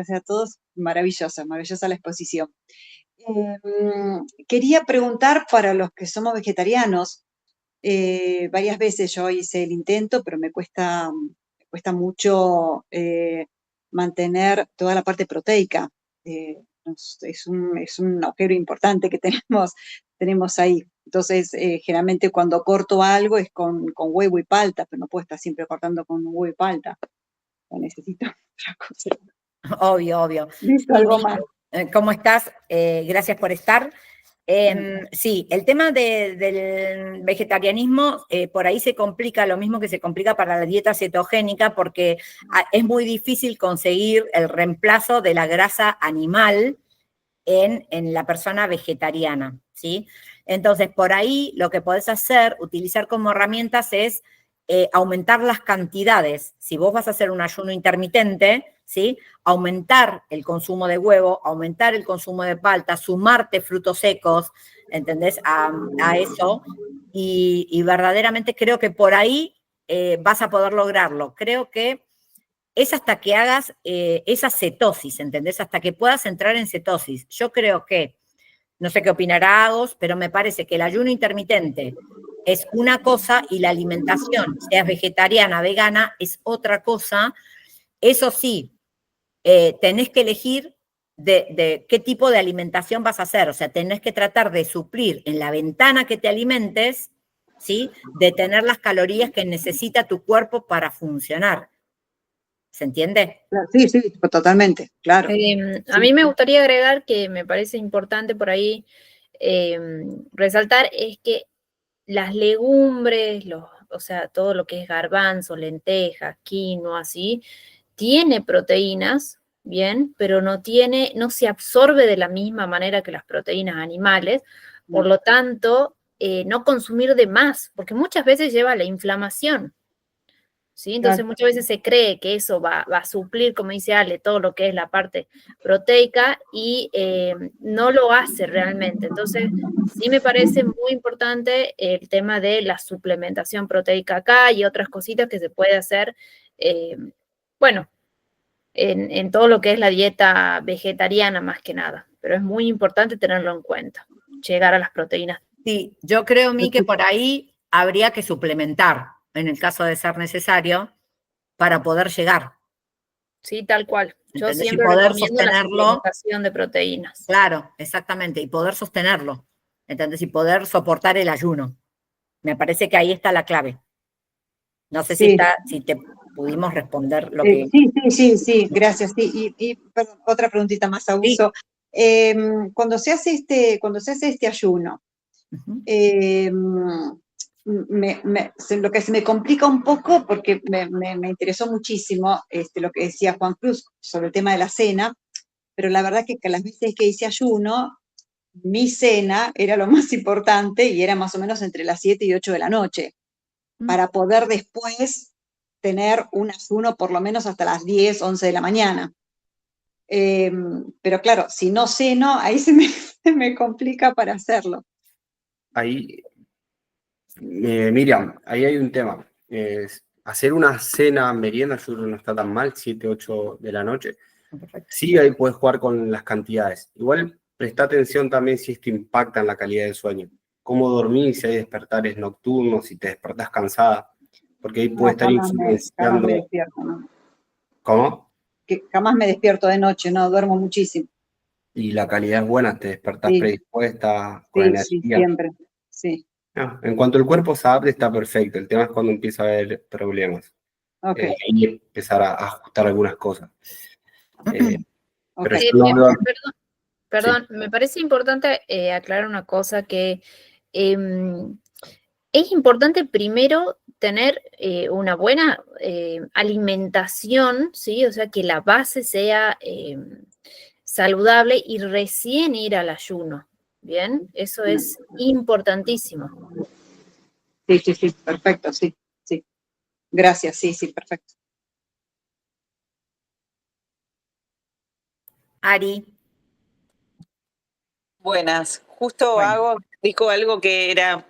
maravillosa la exposición. Quería preguntar para los que somos vegetarianos, varias veces yo hice el intento, pero me cuesta mucho mantener toda la parte proteica. Es un agujero importante que tenemos ahí. Entonces, generalmente cuando corto algo es con huevo y palta, pero no puedo estar siempre cortando con huevo y palta. Necesito otra cosa. Obvio. Listo, algo más. ¿Cómo estás? Gracias por estar. Sí, el tema del vegetarianismo, por ahí se complica lo mismo que se complica para la dieta cetogénica, porque es muy difícil conseguir el reemplazo de la grasa animal en la persona vegetariana, ¿sí? Entonces, por ahí lo que podés hacer, utilizar como herramientas es aumentar las cantidades. Si vos vas a hacer un ayuno intermitente, ¿sí? Aumentar el consumo de huevo, aumentar el consumo de palta, sumarte frutos secos, ¿entendés? A eso. Y verdaderamente creo que por ahí vas a poder lograrlo. Creo que es hasta que hagas esa cetosis, ¿entendés? Hasta que puedas entrar en cetosis. Yo creo que, no sé qué opinará Agos, pero me parece que el ayuno intermitente es una cosa y la alimentación, seas vegetariana, vegana, es otra cosa. Eso sí, tenés que elegir de qué tipo de alimentación vas a hacer. O sea, tenés que tratar de suplir en la ventana que te alimentes, ¿sí? De tener las calorías que necesita tu cuerpo para funcionar. ¿Se entiende? Sí, totalmente, claro. A mí me gustaría agregar que me parece importante por ahí resaltar es que las legumbres, o sea, todo lo que es garbanzo, lentejas, quinoa, así, tiene proteínas, bien, pero no se absorbe de la misma manera que las proteínas animales, por lo tanto, no consumir de más, porque muchas veces lleva a la inflamación. ¿Sí? Entonces muchas veces se cree que eso va a suplir, como dice Ale, todo lo que es la parte proteica y no lo hace realmente. Entonces sí me parece muy importante el tema de la suplementación proteica acá y otras cositas que se puede hacer, bueno, en todo lo que es la dieta vegetariana más que nada. Pero es muy importante tenerlo en cuenta, llegar a las proteínas. Sí, yo creo, Mi, que por ahí habría que suplementar, en el caso de ser necesario, para poder llegar. Sí, tal cual. Yo ¿Entendés? siempre poder recomiendo la sostenerlo. suplementación de proteínas. Claro, exactamente, y poder sostenerlo, ¿entendés? Y poder soportar el ayuno. Me parece que ahí está la clave. No sé si te pudimos responder lo que... Sí, gracias. Sí. Y perdón, otra preguntita más, Augusto. Sí. Cuando se hace este ayuno, lo que se me complica un poco, porque me interesó muchísimo lo que decía Juan Cruz sobre el tema de la cena, pero la verdad que las veces que hice ayuno, mi cena era lo más importante y era más o menos entre las 7 y 8 de la noche, para poder después tener un ayuno por lo menos hasta las 10, 11 de la mañana. Pero claro, si no ceno, ahí se me complica para hacerlo. Ahí, Miriam, ahí hay un tema. Hacer una cena, merienda, yo creo que no está tan mal, 7, 8 de la noche. Perfecto. Sí, ahí puedes jugar con las cantidades. Igual presta atención también si esto impacta en la calidad del sueño. Cómo dormir, si hay despertares nocturnos, si te despertás cansada, porque ahí puede estar jamás me influenciando. despierto, ¿no? ¿Cómo? Que jamás me despierto de noche, no, duermo muchísimo. Y la calidad es buena, te despertás Sí. predispuesta, con Sí, energía. sí, siempre, sí. No, en cuanto el cuerpo se adapte, está perfecto. El tema es cuando empieza a haber problemas. Ok, Y empezar a ajustar algunas cosas. ok. Pero yo no veo- Perdón, me parece importante aclarar una cosa que es importante primero tener una buena alimentación, ¿sí? O sea, que la base sea saludable y recién ir al ayuno, ¿bien? Eso es importantísimo. Sí, sí, sí, perfecto, sí, sí. Gracias, sí, sí, perfecto. Ari, Buenas, justo bueno, dijo algo que era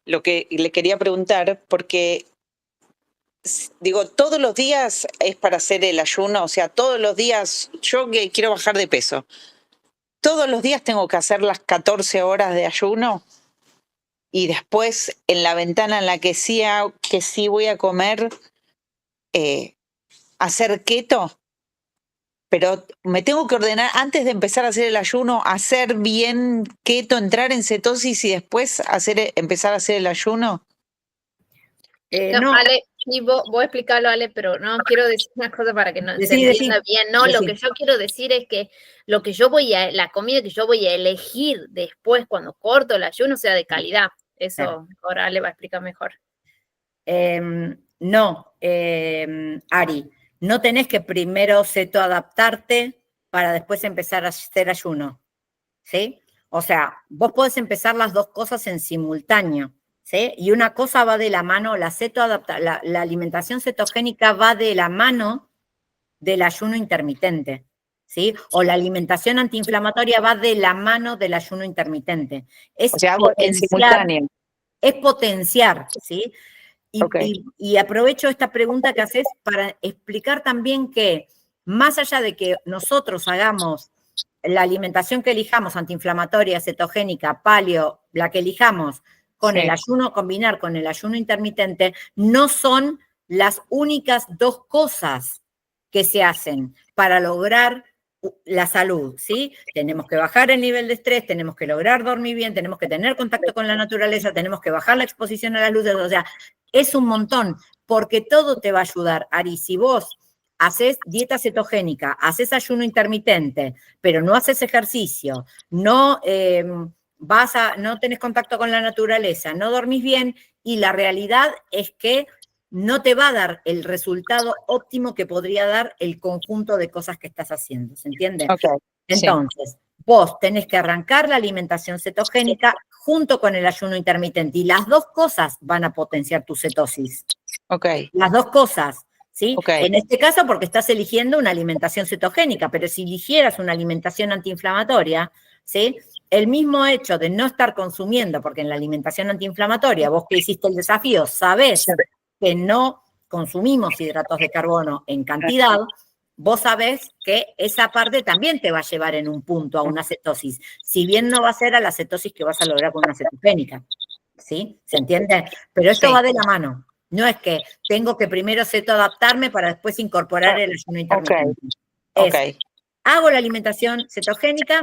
lo que le quería preguntar, porque digo, todos los días es para hacer el ayuno, o sea, todos los días, yo que quiero bajar de peso, todos los días tengo que hacer las 14 horas de ayuno y después en la ventana en la que sí voy a comer, hacer keto. Pero me tengo que ordenar antes de empezar a hacer el ayuno, hacer bien keto, entrar en cetosis y después empezar a hacer el ayuno. No, no, Ale, sí, vos explicarlo, Ale, pero no quiero decir una cosa para que no se decí, entienda bien. No, lo decí. que yo quiero decir es que la comida que yo voy a elegir después cuando corto el ayuno sea de calidad. Eso ahora Ale va a explicar mejor. No, Ari, no tenés que primero cetoadaptarte para después empezar a hacer ayuno, ¿sí? O sea, vos podés empezar las dos cosas en simultáneo, ¿sí? Y una cosa va de la mano, la alimentación cetogénica va de la mano del ayuno intermitente, ¿sí? O la alimentación antiinflamatoria va de la mano del ayuno intermitente. Es O sea, hago en simultáneo. es potenciar, ¿sí? Ok. Y aprovecho esta pregunta que haces para explicar también que más allá de que nosotros hagamos la alimentación que elijamos, antiinflamatoria, cetogénica, paleo, la que elijamos, con Sí. el ayuno, combinar con el ayuno intermitente, no son las únicas dos cosas que se hacen para lograr la salud, ¿sí? Tenemos que bajar el nivel de estrés, tenemos que lograr dormir bien, tenemos que tener contacto con la naturaleza, tenemos que bajar la exposición a las luces, o sea, es un montón, porque todo te va a ayudar, Ari. Si vos haces dieta cetogénica, haces ayuno intermitente, pero no haces ejercicio, no no tenés contacto con la naturaleza, no dormís bien, y la realidad es que no te va a dar el resultado óptimo que podría dar el conjunto de cosas que estás haciendo, ¿se entiende? Okay, entonces, vos tenés que arrancar la alimentación cetogénica junto con el ayuno intermitente, y las dos cosas van a potenciar tu cetosis. Okay. Las dos cosas, ¿sí? Okay. En este caso porque estás eligiendo una alimentación cetogénica, pero si eligieras una alimentación antiinflamatoria, ¿sí? El mismo hecho de no estar consumiendo, porque en la alimentación antiinflamatoria, vos que hiciste el desafío, sabés que no consumimos hidratos de carbono en cantidad, vos sabés que esa parte también te va a llevar en un punto a una cetosis, si bien no va a ser a la cetosis que vas a lograr con una cetogénica, ¿sí? ¿Se entiende? Pero esto va de la mano. No es que tengo que primero cetoadaptarme para después incorporar el ayuno intermitente. Hago la alimentación cetogénica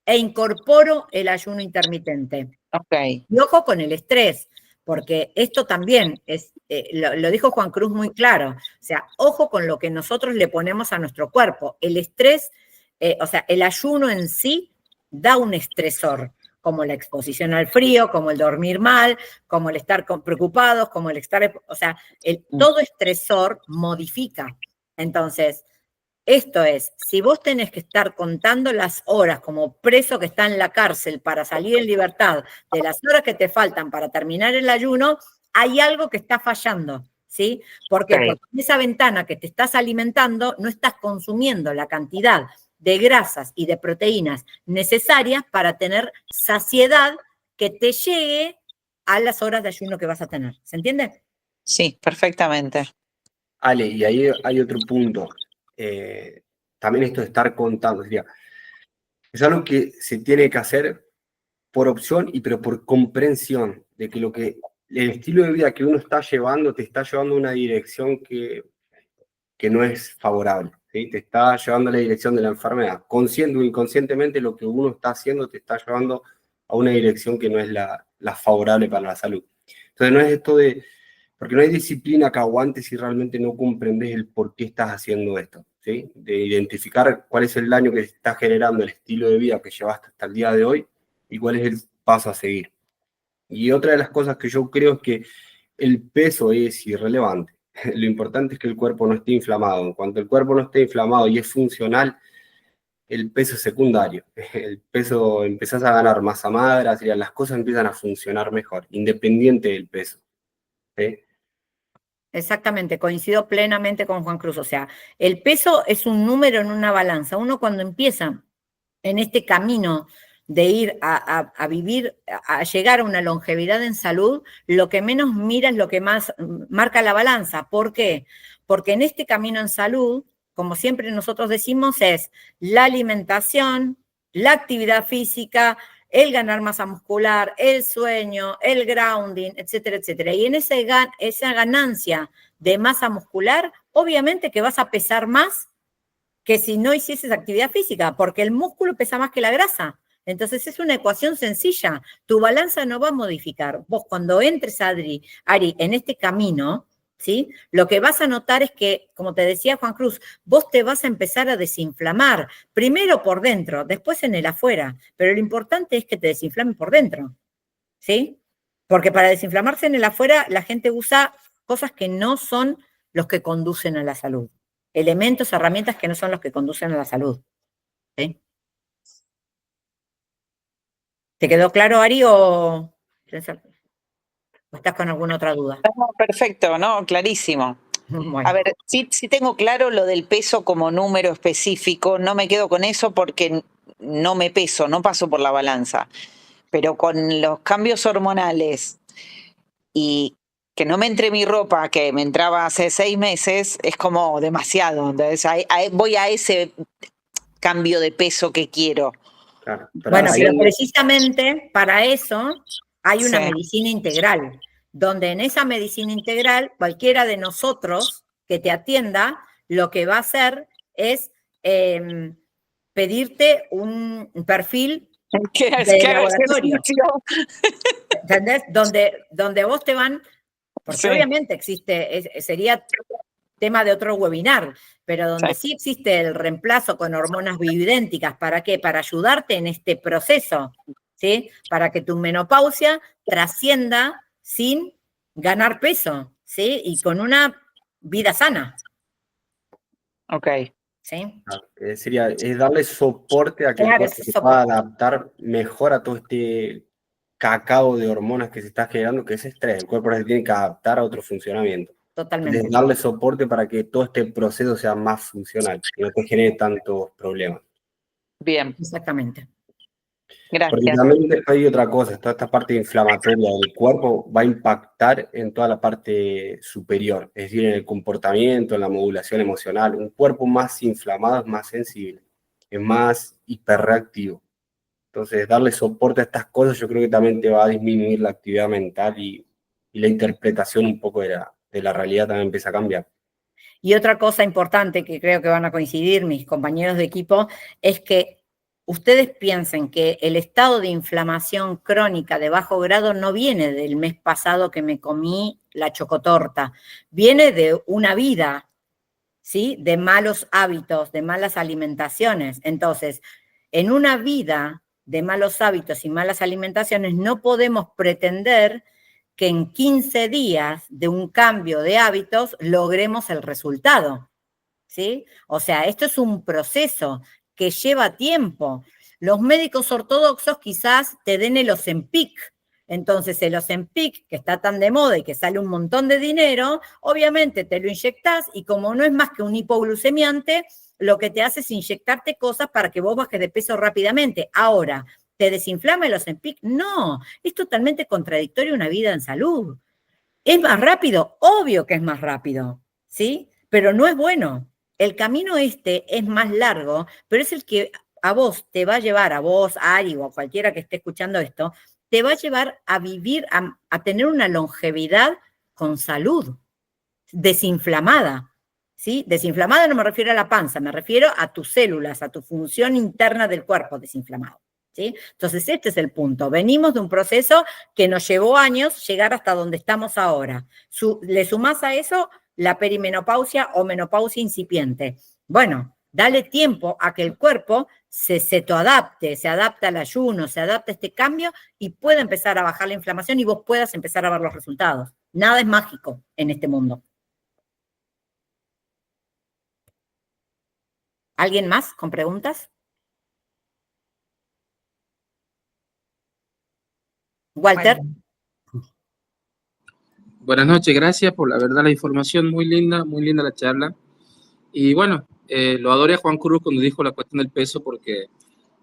e incorporo el ayuno intermitente. Y ojo con el estrés, porque esto también es, lo dijo Juan Cruz muy claro, o sea, ojo con lo que nosotros le ponemos a nuestro cuerpo. El estrés, o sea, el ayuno en sí da un estresor, como la exposición al frío, como el dormir mal, como el estar preocupados, como el estar, o sea, todo estresor modifica. Entonces, Esto es, si vos tenés que estar contando las horas como preso que está en la cárcel para salir en libertad, de las horas que te faltan para terminar el ayuno, hay algo que está fallando, ¿sí? ¿Por qué? Ok. Porque en esa ventana que te estás alimentando no estás consumiendo la cantidad de grasas y de proteínas necesarias para tener saciedad que te llegue a las horas de ayuno que vas a tener. ¿Se entiende? Sí, perfectamente. Ale, y ahí hay otro punto. También esto de estar contando, es algo que se tiene que hacer por opción pero por comprensión de que el estilo de vida que uno está llevando te está llevando a una dirección que no es favorable, ¿sí? Te está llevando a la dirección de la enfermedad. Consciente o inconscientemente lo que uno está haciendo te está llevando a una dirección que no es la favorable para la salud. Entonces no es esto porque no hay disciplina que aguante si realmente no comprendes el por qué estás haciendo esto, ¿sí? De identificar cuál es el daño que está generando el estilo de vida que llevaste hasta el día de hoy y cuál es el paso a seguir. Y otra de las cosas que yo creo es que el peso es irrelevante. Lo importante es que el cuerpo no esté inflamado. En cuanto el cuerpo no esté inflamado y es funcional, el peso es secundario. El peso, empezás a ganar masa magra, las cosas empiezan a funcionar mejor, independiente del peso, ¿sí? Exactamente, coincido plenamente con Juan Cruz. O sea, el peso es un número en una balanza. Uno cuando empieza en este camino de ir a vivir, a llegar a una longevidad en salud, lo que menos mira es lo que más marca la balanza. ¿Por qué? Porque en este camino en salud, como siempre nosotros decimos, es la alimentación, la actividad física, el ganar masa muscular, el sueño, el grounding, etcétera, etcétera. Y en esa ganancia de masa muscular, obviamente que vas a pesar más que si no hicieses actividad física, porque el músculo pesa más que la grasa. Entonces es una ecuación sencilla. Tu balanza no va a modificar. Vos cuando entres, Ari, en este camino, ¿sí? Lo que vas a notar es que, como te decía Juan Cruz, vos te vas a empezar a desinflamar, primero por dentro, después en el afuera, pero lo importante es que te desinflames por dentro, ¿sí? Porque para desinflamarse en el afuera, la gente usa cosas que no son los que conducen a la salud. Elementos, herramientas que no son los que conducen a la salud. ¿Sí? ¿Te quedó claro, Ari, o estás con alguna otra duda? No, perfecto, ¿no? Clarísimo. Bueno. A ver, sí tengo claro lo del peso como número específico, no me quedo con eso porque no me peso, no paso por la balanza. Pero con los cambios hormonales y que no me entre mi ropa, que me entraba hace 6 meses, es como demasiado. Entonces voy a ese cambio de peso que quiero. Claro, Bueno, ahí pero precisamente para eso hay una Sí. medicina integral, donde en esa medicina integral cualquiera de nosotros que te atienda, lo que va a hacer es pedirte un perfil de laboratorio. ¿Entendés? Donde vos te van, porque Sí. obviamente existe, sería tema de otro webinar, pero donde sí existe el reemplazo con hormonas bioidénticas. ¿Para qué? Para ayudarte en este proceso, ¿sí? Para que tu menopausia trascienda sin ganar peso, ¿sí? Y con una vida sana. Ok. ¿Sí? es darle soporte a que el Claro, cuerpo ese se pueda soporte. adaptar mejor a todo este cacao de hormonas que se está generando, que es estrés. El cuerpo se tiene que adaptar a otro funcionamiento. Totalmente. Entonces, darle soporte para que todo este proceso sea más funcional, que no te genere tantos problemas. Bien, Exactamente. Porque gracias. también hay otra cosa, toda esta parte inflamatoria del cuerpo va a impactar en toda la parte superior, es decir, en el comportamiento, en la modulación emocional. Un cuerpo más inflamado es más sensible, es más hiperreactivo. Entonces, darle soporte a estas cosas yo creo que también te va a disminuir la actividad mental y la interpretación un poco de la realidad también empieza a cambiar. Y otra cosa importante que creo que van a coincidir mis compañeros de equipo es que ustedes piensen que el estado de inflamación crónica de bajo grado no viene del mes pasado que me comí la chocotorta, viene de una vida, ¿sí? De malos hábitos, de malas alimentaciones. Entonces, en una vida de malos hábitos y malas alimentaciones no podemos pretender que en 15 días de un cambio de hábitos logremos el resultado. ¿sí? O sea, esto es un proceso que lleva tiempo. Los médicos ortodoxos quizás te den el Ozempic. Entonces el Ozempic, que está tan de moda y que sale un montón de dinero, obviamente te lo inyectás y como no es más que un hipoglucemiante, lo que te hace es inyectarte cosas para que vos bajes de peso rápidamente. Ahora, ¿te desinflama el Ozempic? No, es totalmente contradictorio una vida en salud. ¿Es más rápido? Obvio que es más rápido, ¿sí? Pero no es bueno. El camino este es más largo, pero es el que a vos te va a llevar, a vos, a Ari o a cualquiera que esté escuchando esto, te va a llevar a vivir, a tener una longevidad con salud, desinflamada, ¿sí? Desinflamada no me refiero a la panza, me refiero a tus células, a tu función interna del cuerpo desinflamado, ¿sí? Entonces este es el punto. Venimos de un proceso que nos llevó años llegar hasta donde estamos ahora. Le sumás a eso la perimenopausia o menopausia incipiente. Bueno, dale tiempo a que el cuerpo se cetoadapte, se adapte al ayuno, se adapte a este cambio y pueda empezar a bajar la inflamación y vos puedas empezar a ver los resultados. Nada es mágico en este mundo. ¿Alguien más con preguntas? Walter. Buenas noches, gracias por la verdad la información, muy linda la charla. Y bueno, lo adoré a Juan Cruz cuando dijo la cuestión del peso, porque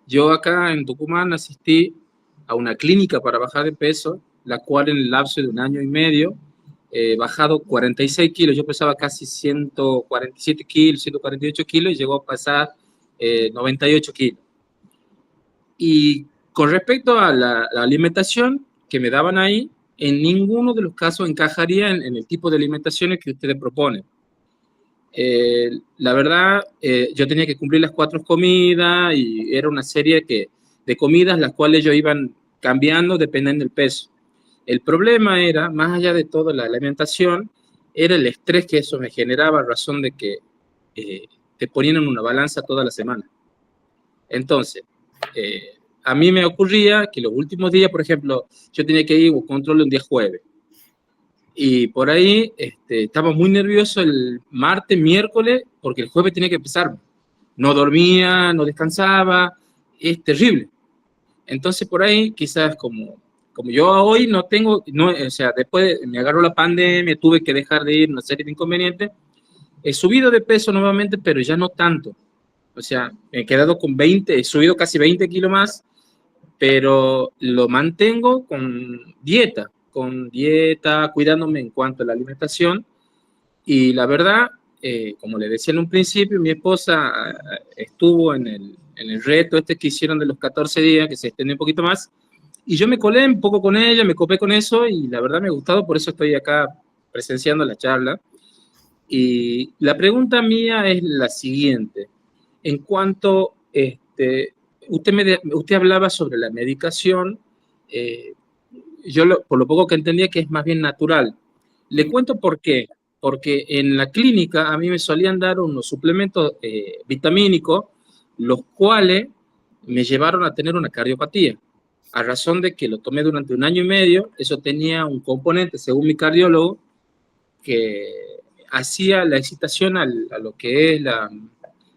yo acá en Tucumán asistí a una clínica para bajar de peso, la cual en el lapso de 1 año y medio he bajado 46 kilos. Yo pesaba casi 147 kilos, 148 kilos y llegó a pasar 98 kilos. Y con respecto a la alimentación que me daban ahí, en ninguno de los casos encajaría en el tipo de alimentaciones que ustedes proponen. La verdad, yo tenía que cumplir las 4 comidas y era una serie de comidas las cuales yo iban cambiando dependiendo del peso. El problema era, más allá de toda la alimentación, era el estrés que eso me generaba a razón de que te ponían en una balanza toda la semana. Entonces, a mí me ocurría que los últimos días, por ejemplo, yo tenía que ir a un control un día jueves. Y por ahí estaba muy nervioso el martes, miércoles, porque el jueves tenía que empezar. No dormía, no descansaba, es terrible. Entonces por ahí quizás como yo hoy no tengo, o sea, después me agarró la pandemia, tuve que dejar de ir, una serie de inconvenientes. He subido de peso nuevamente, pero ya no tanto. O sea, me he quedado con 20, he subido casi 20 kilos más, pero lo mantengo con dieta, cuidándome en cuanto a la alimentación. Y la verdad, como le decía en un principio, mi esposa estuvo en el reto este que hicieron de los 14 días, que se extendió un poquito más, y yo me colé un poco con ella, me copé con eso, y la verdad me ha gustado, por eso estoy acá presenciando la charla. Y la pregunta mía es la siguiente. En cuanto, usted hablaba sobre la medicación, yo por lo poco que entendía que es más bien natural. Le cuento por qué. Porque en la clínica a mí me solían dar unos suplementos vitamínicos, los cuales me llevaron a tener una cardiopatía. A razón de que lo tomé durante 1 año y medio, eso tenía un componente, según mi cardiólogo, que hacía la excitación a lo que es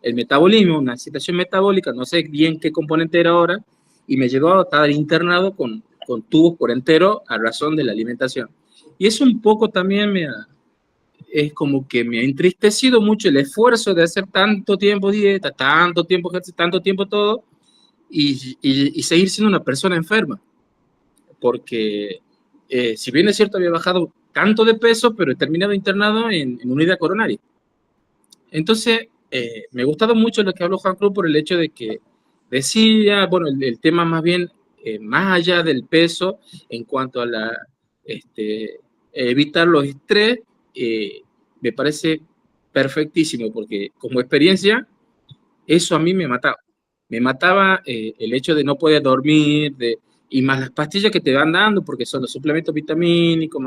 el metabolismo, una excitación metabólica, no sé bien qué componente era ahora, y me llevó a estar internado con tubos por entero a razón de la alimentación. Y eso un poco también es como que me ha entristecido mucho el esfuerzo de hacer tanto tiempo dieta, tanto tiempo ejercicio, tanto tiempo todo, y seguir siendo una persona enferma. Porque si bien es cierto había bajado tanto de peso, pero he terminado internado en unidad coronaria. Entonces, me ha gustado mucho lo que habló Juan Cruz por el hecho de que decía, bueno, el tema más bien, más allá del peso, en cuanto a evitar los estrés, me parece perfectísimo, porque como experiencia, eso a mí me mataba. Me mataba el hecho de no poder dormir, y más las pastillas que te van dando, porque son los suplementos vitamínicos,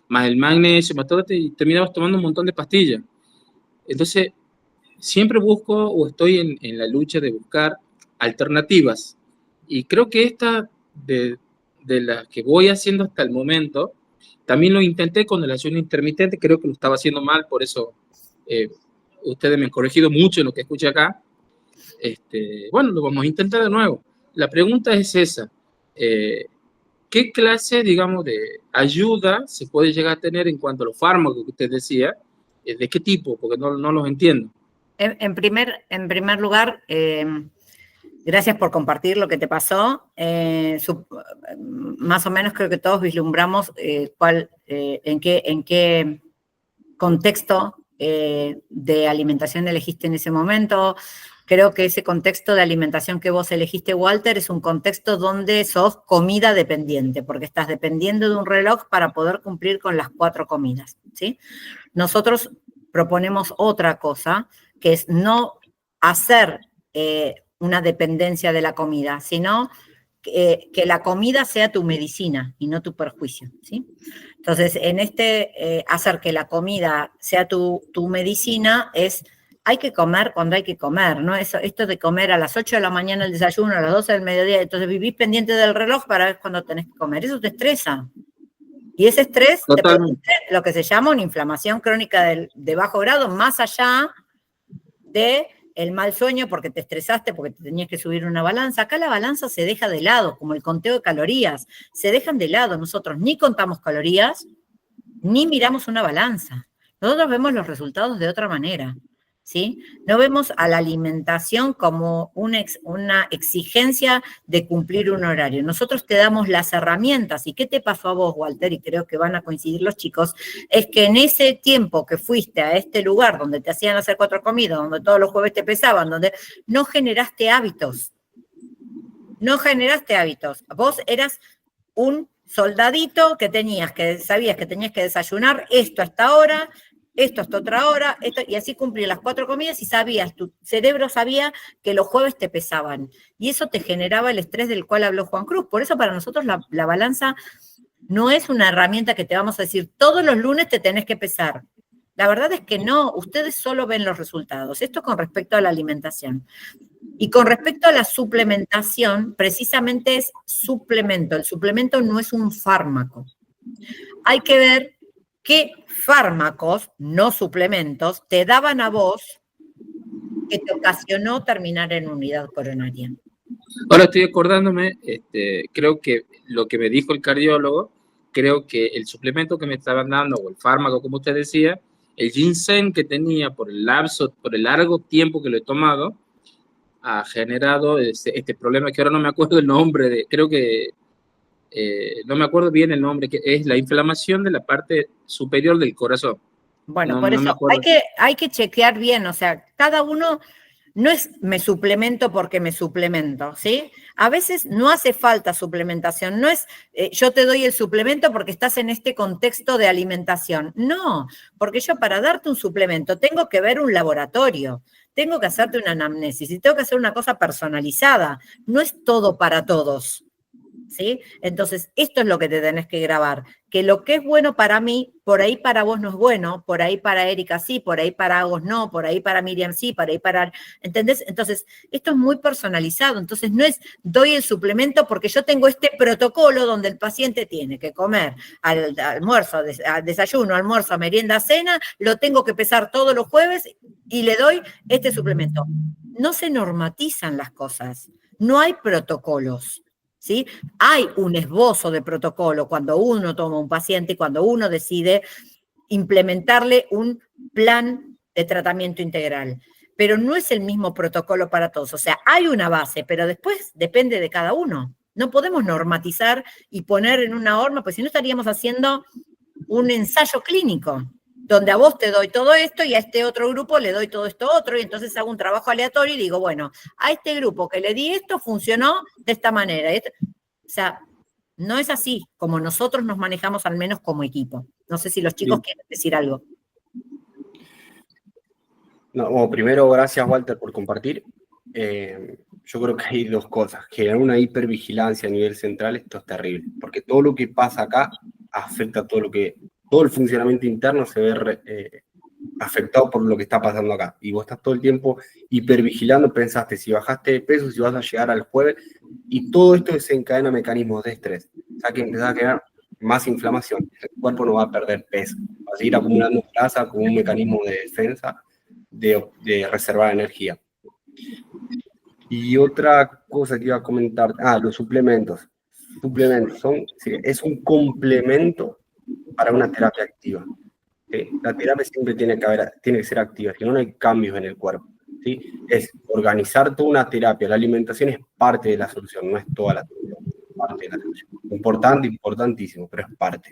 más el magnesio, más todo, y terminabas tomando un montón de pastillas. Entonces, siempre busco o estoy en la lucha de buscar alternativas. Y creo que esta de las que voy haciendo hasta el momento, también lo intenté con el ayuno intermitente, creo que lo estaba haciendo mal, por eso ustedes me han corregido mucho en lo que escuché acá. Bueno, lo vamos a intentar de nuevo. La pregunta es esa. ¿Qué clase, digamos, de ayuda se puede llegar a tener en cuanto a los fármacos que usted decía? ¿De qué tipo? Porque no los entiendo. En primer lugar, gracias por compartir lo que te pasó. Más o menos creo que todos vislumbramos en qué contexto de alimentación elegiste en ese momento. Creo que ese contexto de alimentación que vos elegiste, Walter, es un contexto donde sos comida dependiente, porque estás dependiendo de un reloj para poder cumplir con las 4 comidas, ¿sí? Nosotros proponemos otra cosa, que es no hacer una dependencia de la comida, sino que la comida sea tu medicina y no tu perjuicio, ¿sí? Entonces, en hacer que la comida sea tu medicina hay que comer cuando hay que comer, ¿no? Esto de comer a las 8 de la mañana el desayuno, a las 12 del mediodía, entonces vivís pendiente del reloj para ver cuándo tenés que comer, eso te estresa. Y ese estrés te produce lo que se llama una inflamación crónica de bajo grado, más allá del mal sueño porque te estresaste, porque te tenías que subir una balanza. Acá la balanza se deja de lado, como el conteo de calorías. Se dejan de lado. Nosotros ni contamos calorías, ni miramos una balanza. Nosotros vemos los resultados de otra manera, ¿sí? No vemos a la alimentación como una exigencia de cumplir un horario. Nosotros te damos las herramientas. ¿Y qué te pasó a vos, Walter? Y creo que van a coincidir los chicos, es que en ese tiempo que fuiste a este lugar donde te hacían hacer 4 comidas, donde todos los jueves te pesaban, donde no generaste hábitos. No generaste hábitos. Vos eras un soldadito que sabías que tenías que desayunar esto hasta ahora, esto hasta otra hora, y así cumplí las 4 comidas y tu cerebro sabía que los jueves te pesaban. Y eso te generaba el estrés del cual habló Juan Cruz. Por eso para nosotros la balanza no es una herramienta que te vamos a decir, todos los lunes te tenés que pesar. La verdad es que no, ustedes solo ven los resultados. Esto con respecto a la alimentación. Y con respecto a la suplementación, precisamente es suplemento. El suplemento no es un fármaco. Hay que ver qué fármacos, no suplementos, te daban a vos que te ocasionó terminar en unidad coronaria. Ahora estoy acordándome, creo que lo que me dijo el cardiólogo, creo que el suplemento que me estaban dando, o el fármaco, como usted decía, el ginseng que tenía por el largo tiempo que lo he tomado, ha generado este problema que ahora no me acuerdo el nombre, creo que no me acuerdo bien el nombre, que es la inflamación de la parte superior del corazón. Bueno, por eso hay que chequear bien, o sea, cada uno no es me suplemento porque me suplemento, ¿sí? A veces no hace falta suplementación, no es yo te doy el suplemento porque estás en este contexto de alimentación. No, porque yo para darte un suplemento tengo que ver un laboratorio, tengo que hacerte una anamnesis y tengo que hacer una cosa personalizada. No es todo para todos, ¿sí? Entonces, esto es lo que te tenés que grabar, que lo que es bueno para mí, por ahí para vos no es bueno, por ahí para Erika sí, por ahí para Agos no, por ahí para Miriam sí, por ahí para... ¿Entendés? Entonces, esto es muy personalizado, entonces no es doy el suplemento porque yo tengo este protocolo donde el paciente tiene que comer al almuerzo, al desayuno, almuerzo, merienda, cena, lo tengo que pesar todos los jueves y le doy este suplemento. No se normatizan las cosas, no hay protocolos. ¿Sí? Hay un esbozo de protocolo cuando uno toma un paciente y cuando uno decide implementarle un plan de tratamiento integral, pero no es el mismo protocolo para todos. O sea, hay una base, pero después depende de cada uno. No podemos normatizar y poner en una horma, pues si no estaríamos haciendo un ensayo clínico, donde a vos te doy todo esto y a este otro grupo le doy todo esto otro, y entonces hago un trabajo aleatorio y digo, bueno, a este grupo que le di esto funcionó de esta manera. O sea, no es así como nosotros nos manejamos, al menos como equipo. No sé si los chicos quieren decir algo. No, bueno, primero, gracias, Walter, por compartir. Yo creo que hay 2 cosas. Generar una hipervigilancia a nivel central, esto es terrible, porque todo lo que pasa acá afecta a todo el funcionamiento interno se ve afectado por lo que está pasando acá. Y vos estás todo el tiempo hipervigilando, pensaste si bajaste de peso, si vas a llegar al jueves, y todo esto desencadena mecanismos de estrés. O sea que empezás a crear más inflamación. El cuerpo no va a perder peso, va a seguir acumulando grasa como un mecanismo de defensa de reservar energía. Y otra cosa que iba a comentar, los suplementos. Suplementos es un complemento para una terapia activa. ¿Sí? La terapia siempre tiene que ser activa, si no, no hay cambios en el cuerpo. ¿Sí? Es organizar toda una terapia. La alimentación es parte de la solución, no es toda la solución, es parte de la solución. Importante, importantísimo, pero es parte.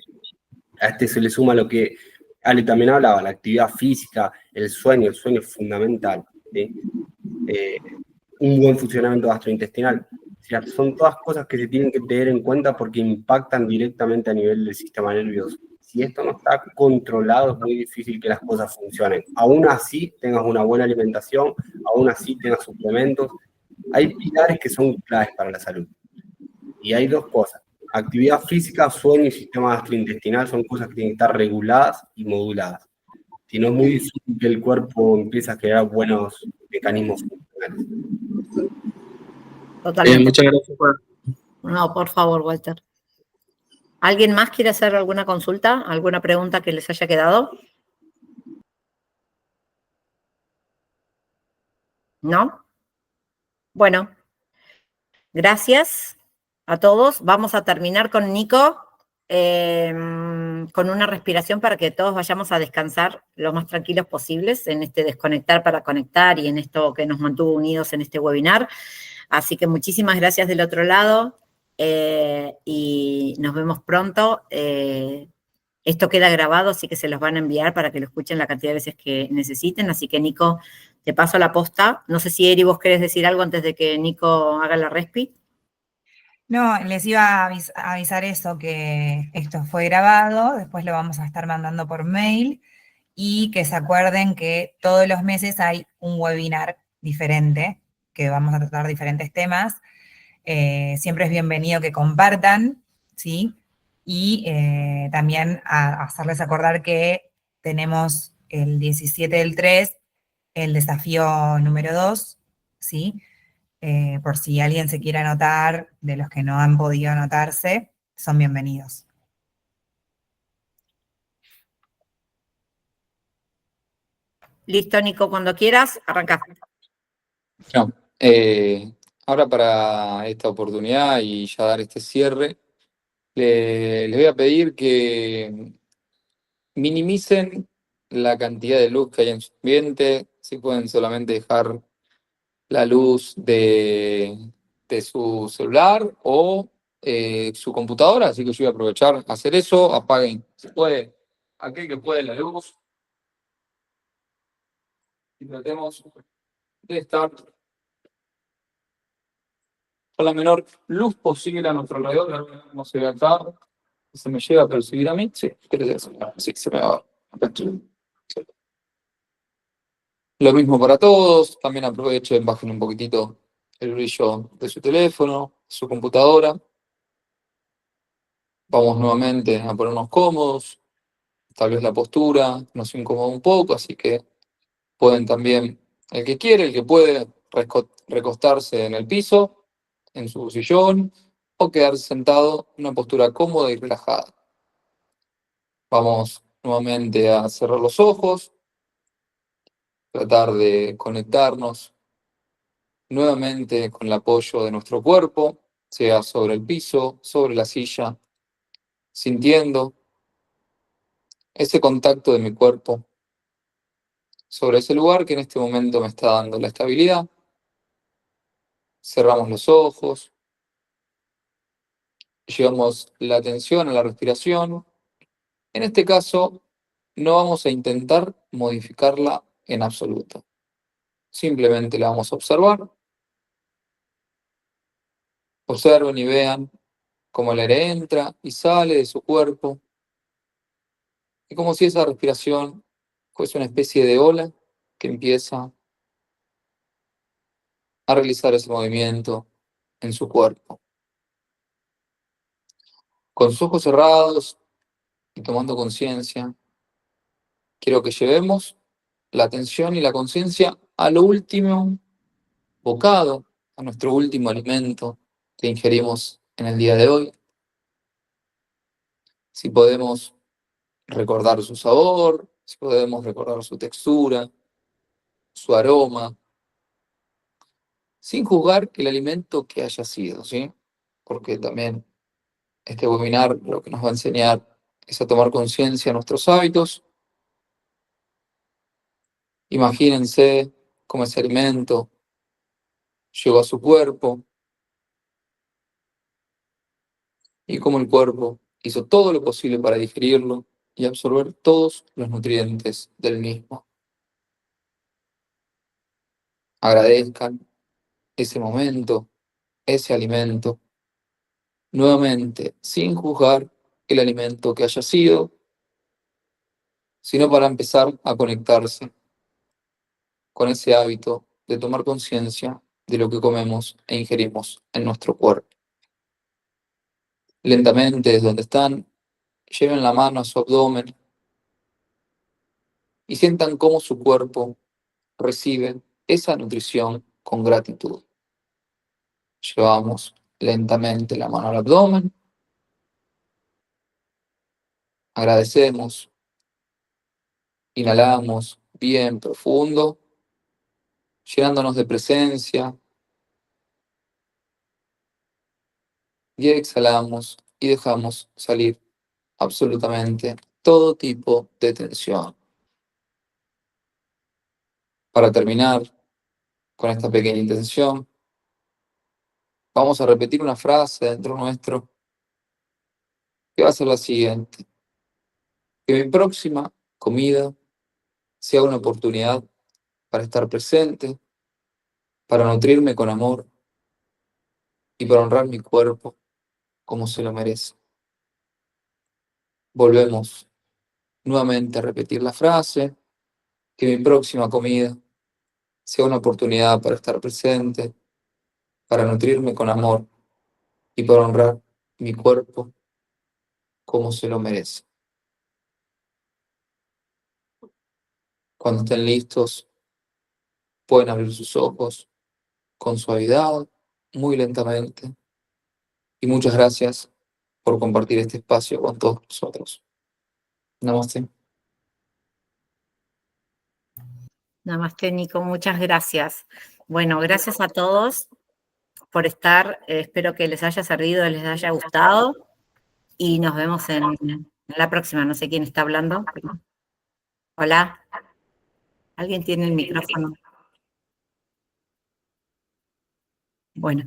A este se le suma lo que Ale también hablaba, la actividad física, el sueño es fundamental. ¿Sí? Un buen funcionamiento gastrointestinal. O sea, son todas cosas que se tienen que tener en cuenta porque impactan directamente a nivel del sistema nervioso. Si esto no está controlado, es muy difícil que las cosas funcionen. Aún así tengas una buena alimentación, aún así tengas suplementos. Hay pilares que son claves para la salud. Y hay dos cosas. Actividad física, sueño y sistema gastrointestinal son cosas que tienen que estar reguladas y moduladas. Si no, es muy difícil que el cuerpo empiece a crear buenos mecanismos funcionales. Totalmente. Muchas gracias, Juan. No, por favor, Walter. ¿Alguien más quiere hacer alguna consulta? ¿Alguna pregunta que les haya quedado? ¿No? Bueno, gracias a todos. Vamos a terminar con Nico, con una respiración para que todos vayamos a descansar lo más tranquilos posibles en este desconectar para conectar y en esto que nos mantuvo unidos en este webinar. Así que muchísimas gracias del otro lado y nos vemos pronto. Esto queda grabado, así que se los van a enviar para que lo escuchen la cantidad de veces que necesiten. Así que, Nico, te paso la posta. No sé si, Eri, vos querés decir algo antes de que Nico haga la respi. No, les iba a avisar eso, que esto fue grabado, después lo vamos a estar mandando por mail y que se acuerden que todos los meses hay un webinar diferente, que vamos a tratar diferentes temas. Siempre es bienvenido que compartan, ¿sí? Y también a hacerles acordar que tenemos el 17/3, el desafío número 2, ¿sí? Por si alguien se quiere anotar, de los que no han podido anotarse, son bienvenidos. Listo, Nico, cuando quieras, arrancá. No, ahora para esta oportunidad y ya dar este cierre, les voy a pedir que minimicen la cantidad de luz que hay en su ambiente, si pueden solamente dejar la luz de su celular o su computadora, así que yo voy a aprovechar a hacer eso, apaguen, si puede, aquel que puede la luz, y tratemos de estar con la menor luz posible a nuestro alrededor. A ver cómo se ve acá. ¿Se me llega a percibir a mí? Sí, sí, se me va. Lo mismo para todos. También aprovechen, bajen un poquitito el brillo de su teléfono, su computadora. Vamos nuevamente a ponernos cómodos. Tal vez la postura nos incomoda un poco, así que pueden también, el que quiere, el que puede, recostarse en el piso, en su sillón, o quedarse sentado en una postura cómoda y relajada. Vamos nuevamente a cerrar los ojos, tratar de conectarnos nuevamente con el apoyo de nuestro cuerpo, sea sobre el piso, sobre la silla, sintiendo ese contacto de mi cuerpo sobre ese lugar que en este momento me está dando la estabilidad. Cerramos los ojos, llevamos la atención a la respiración. En este caso, no vamos a intentar modificarla en absoluto. Simplemente la vamos a observar. Observen y vean cómo el aire entra y sale de su cuerpo. Y como si esa respiración fuese una especie de ola que empieza a realizar ese movimiento en su cuerpo. Con sus ojos cerrados y tomando conciencia, quiero que llevemos la atención y la conciencia a lo último bocado, a nuestro último alimento que ingerimos en el día de hoy. Si podemos recordar su sabor, si podemos recordar su textura, su aroma, sin juzgar el alimento que haya sido, ¿sí? Porque también este webinar lo que nos va a enseñar es a tomar conciencia de nuestros hábitos. Imagínense cómo ese alimento llegó a su cuerpo y cómo el cuerpo hizo todo lo posible para digerirlo y absorber todos los nutrientes del mismo. Agradezcan ese momento, ese alimento, nuevamente, sin juzgar el alimento que haya sido, sino para empezar a conectarse con ese hábito de tomar conciencia de lo que comemos e ingerimos en nuestro cuerpo. Lentamente, desde donde están, lleven la mano a su abdomen y sientan cómo su cuerpo recibe esa nutrición con gratitud. Llevamos lentamente la mano al abdomen, agradecemos, inhalamos bien profundo, llenándonos de presencia, y exhalamos y dejamos salir absolutamente todo tipo de tensión. Para terminar con esta pequeña intención, vamos a repetir una frase dentro nuestro que va a ser la siguiente: que mi próxima comida sea una oportunidad para estar presente, para nutrirme con amor y para honrar mi cuerpo como se lo merece. Volvemos nuevamente a repetir la frase: que mi próxima comida sea una oportunidad para estar presente, para nutrirme con amor y para honrar mi cuerpo como se lo merece. Cuando estén listos, pueden abrir sus ojos con suavidad, muy lentamente. Y muchas gracias por compartir este espacio con todos nosotros. Namaste. Namaste, Nico, muchas gracias. Bueno, gracias a todos por estar. Espero que les haya servido, les haya gustado. Y nos vemos en la próxima. No sé quién está hablando. Hola. ¿Alguien tiene el micrófono? Bueno,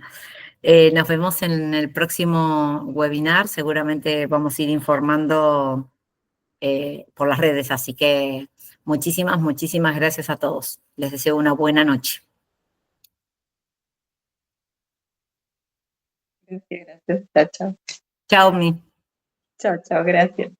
nos vemos en el próximo webinar. Seguramente vamos a ir informando por las redes. Así que muchísimas gracias a todos. Les deseo una buena noche. Gracias. Chao, chao. Chao, Mi. Chao, chao, gracias.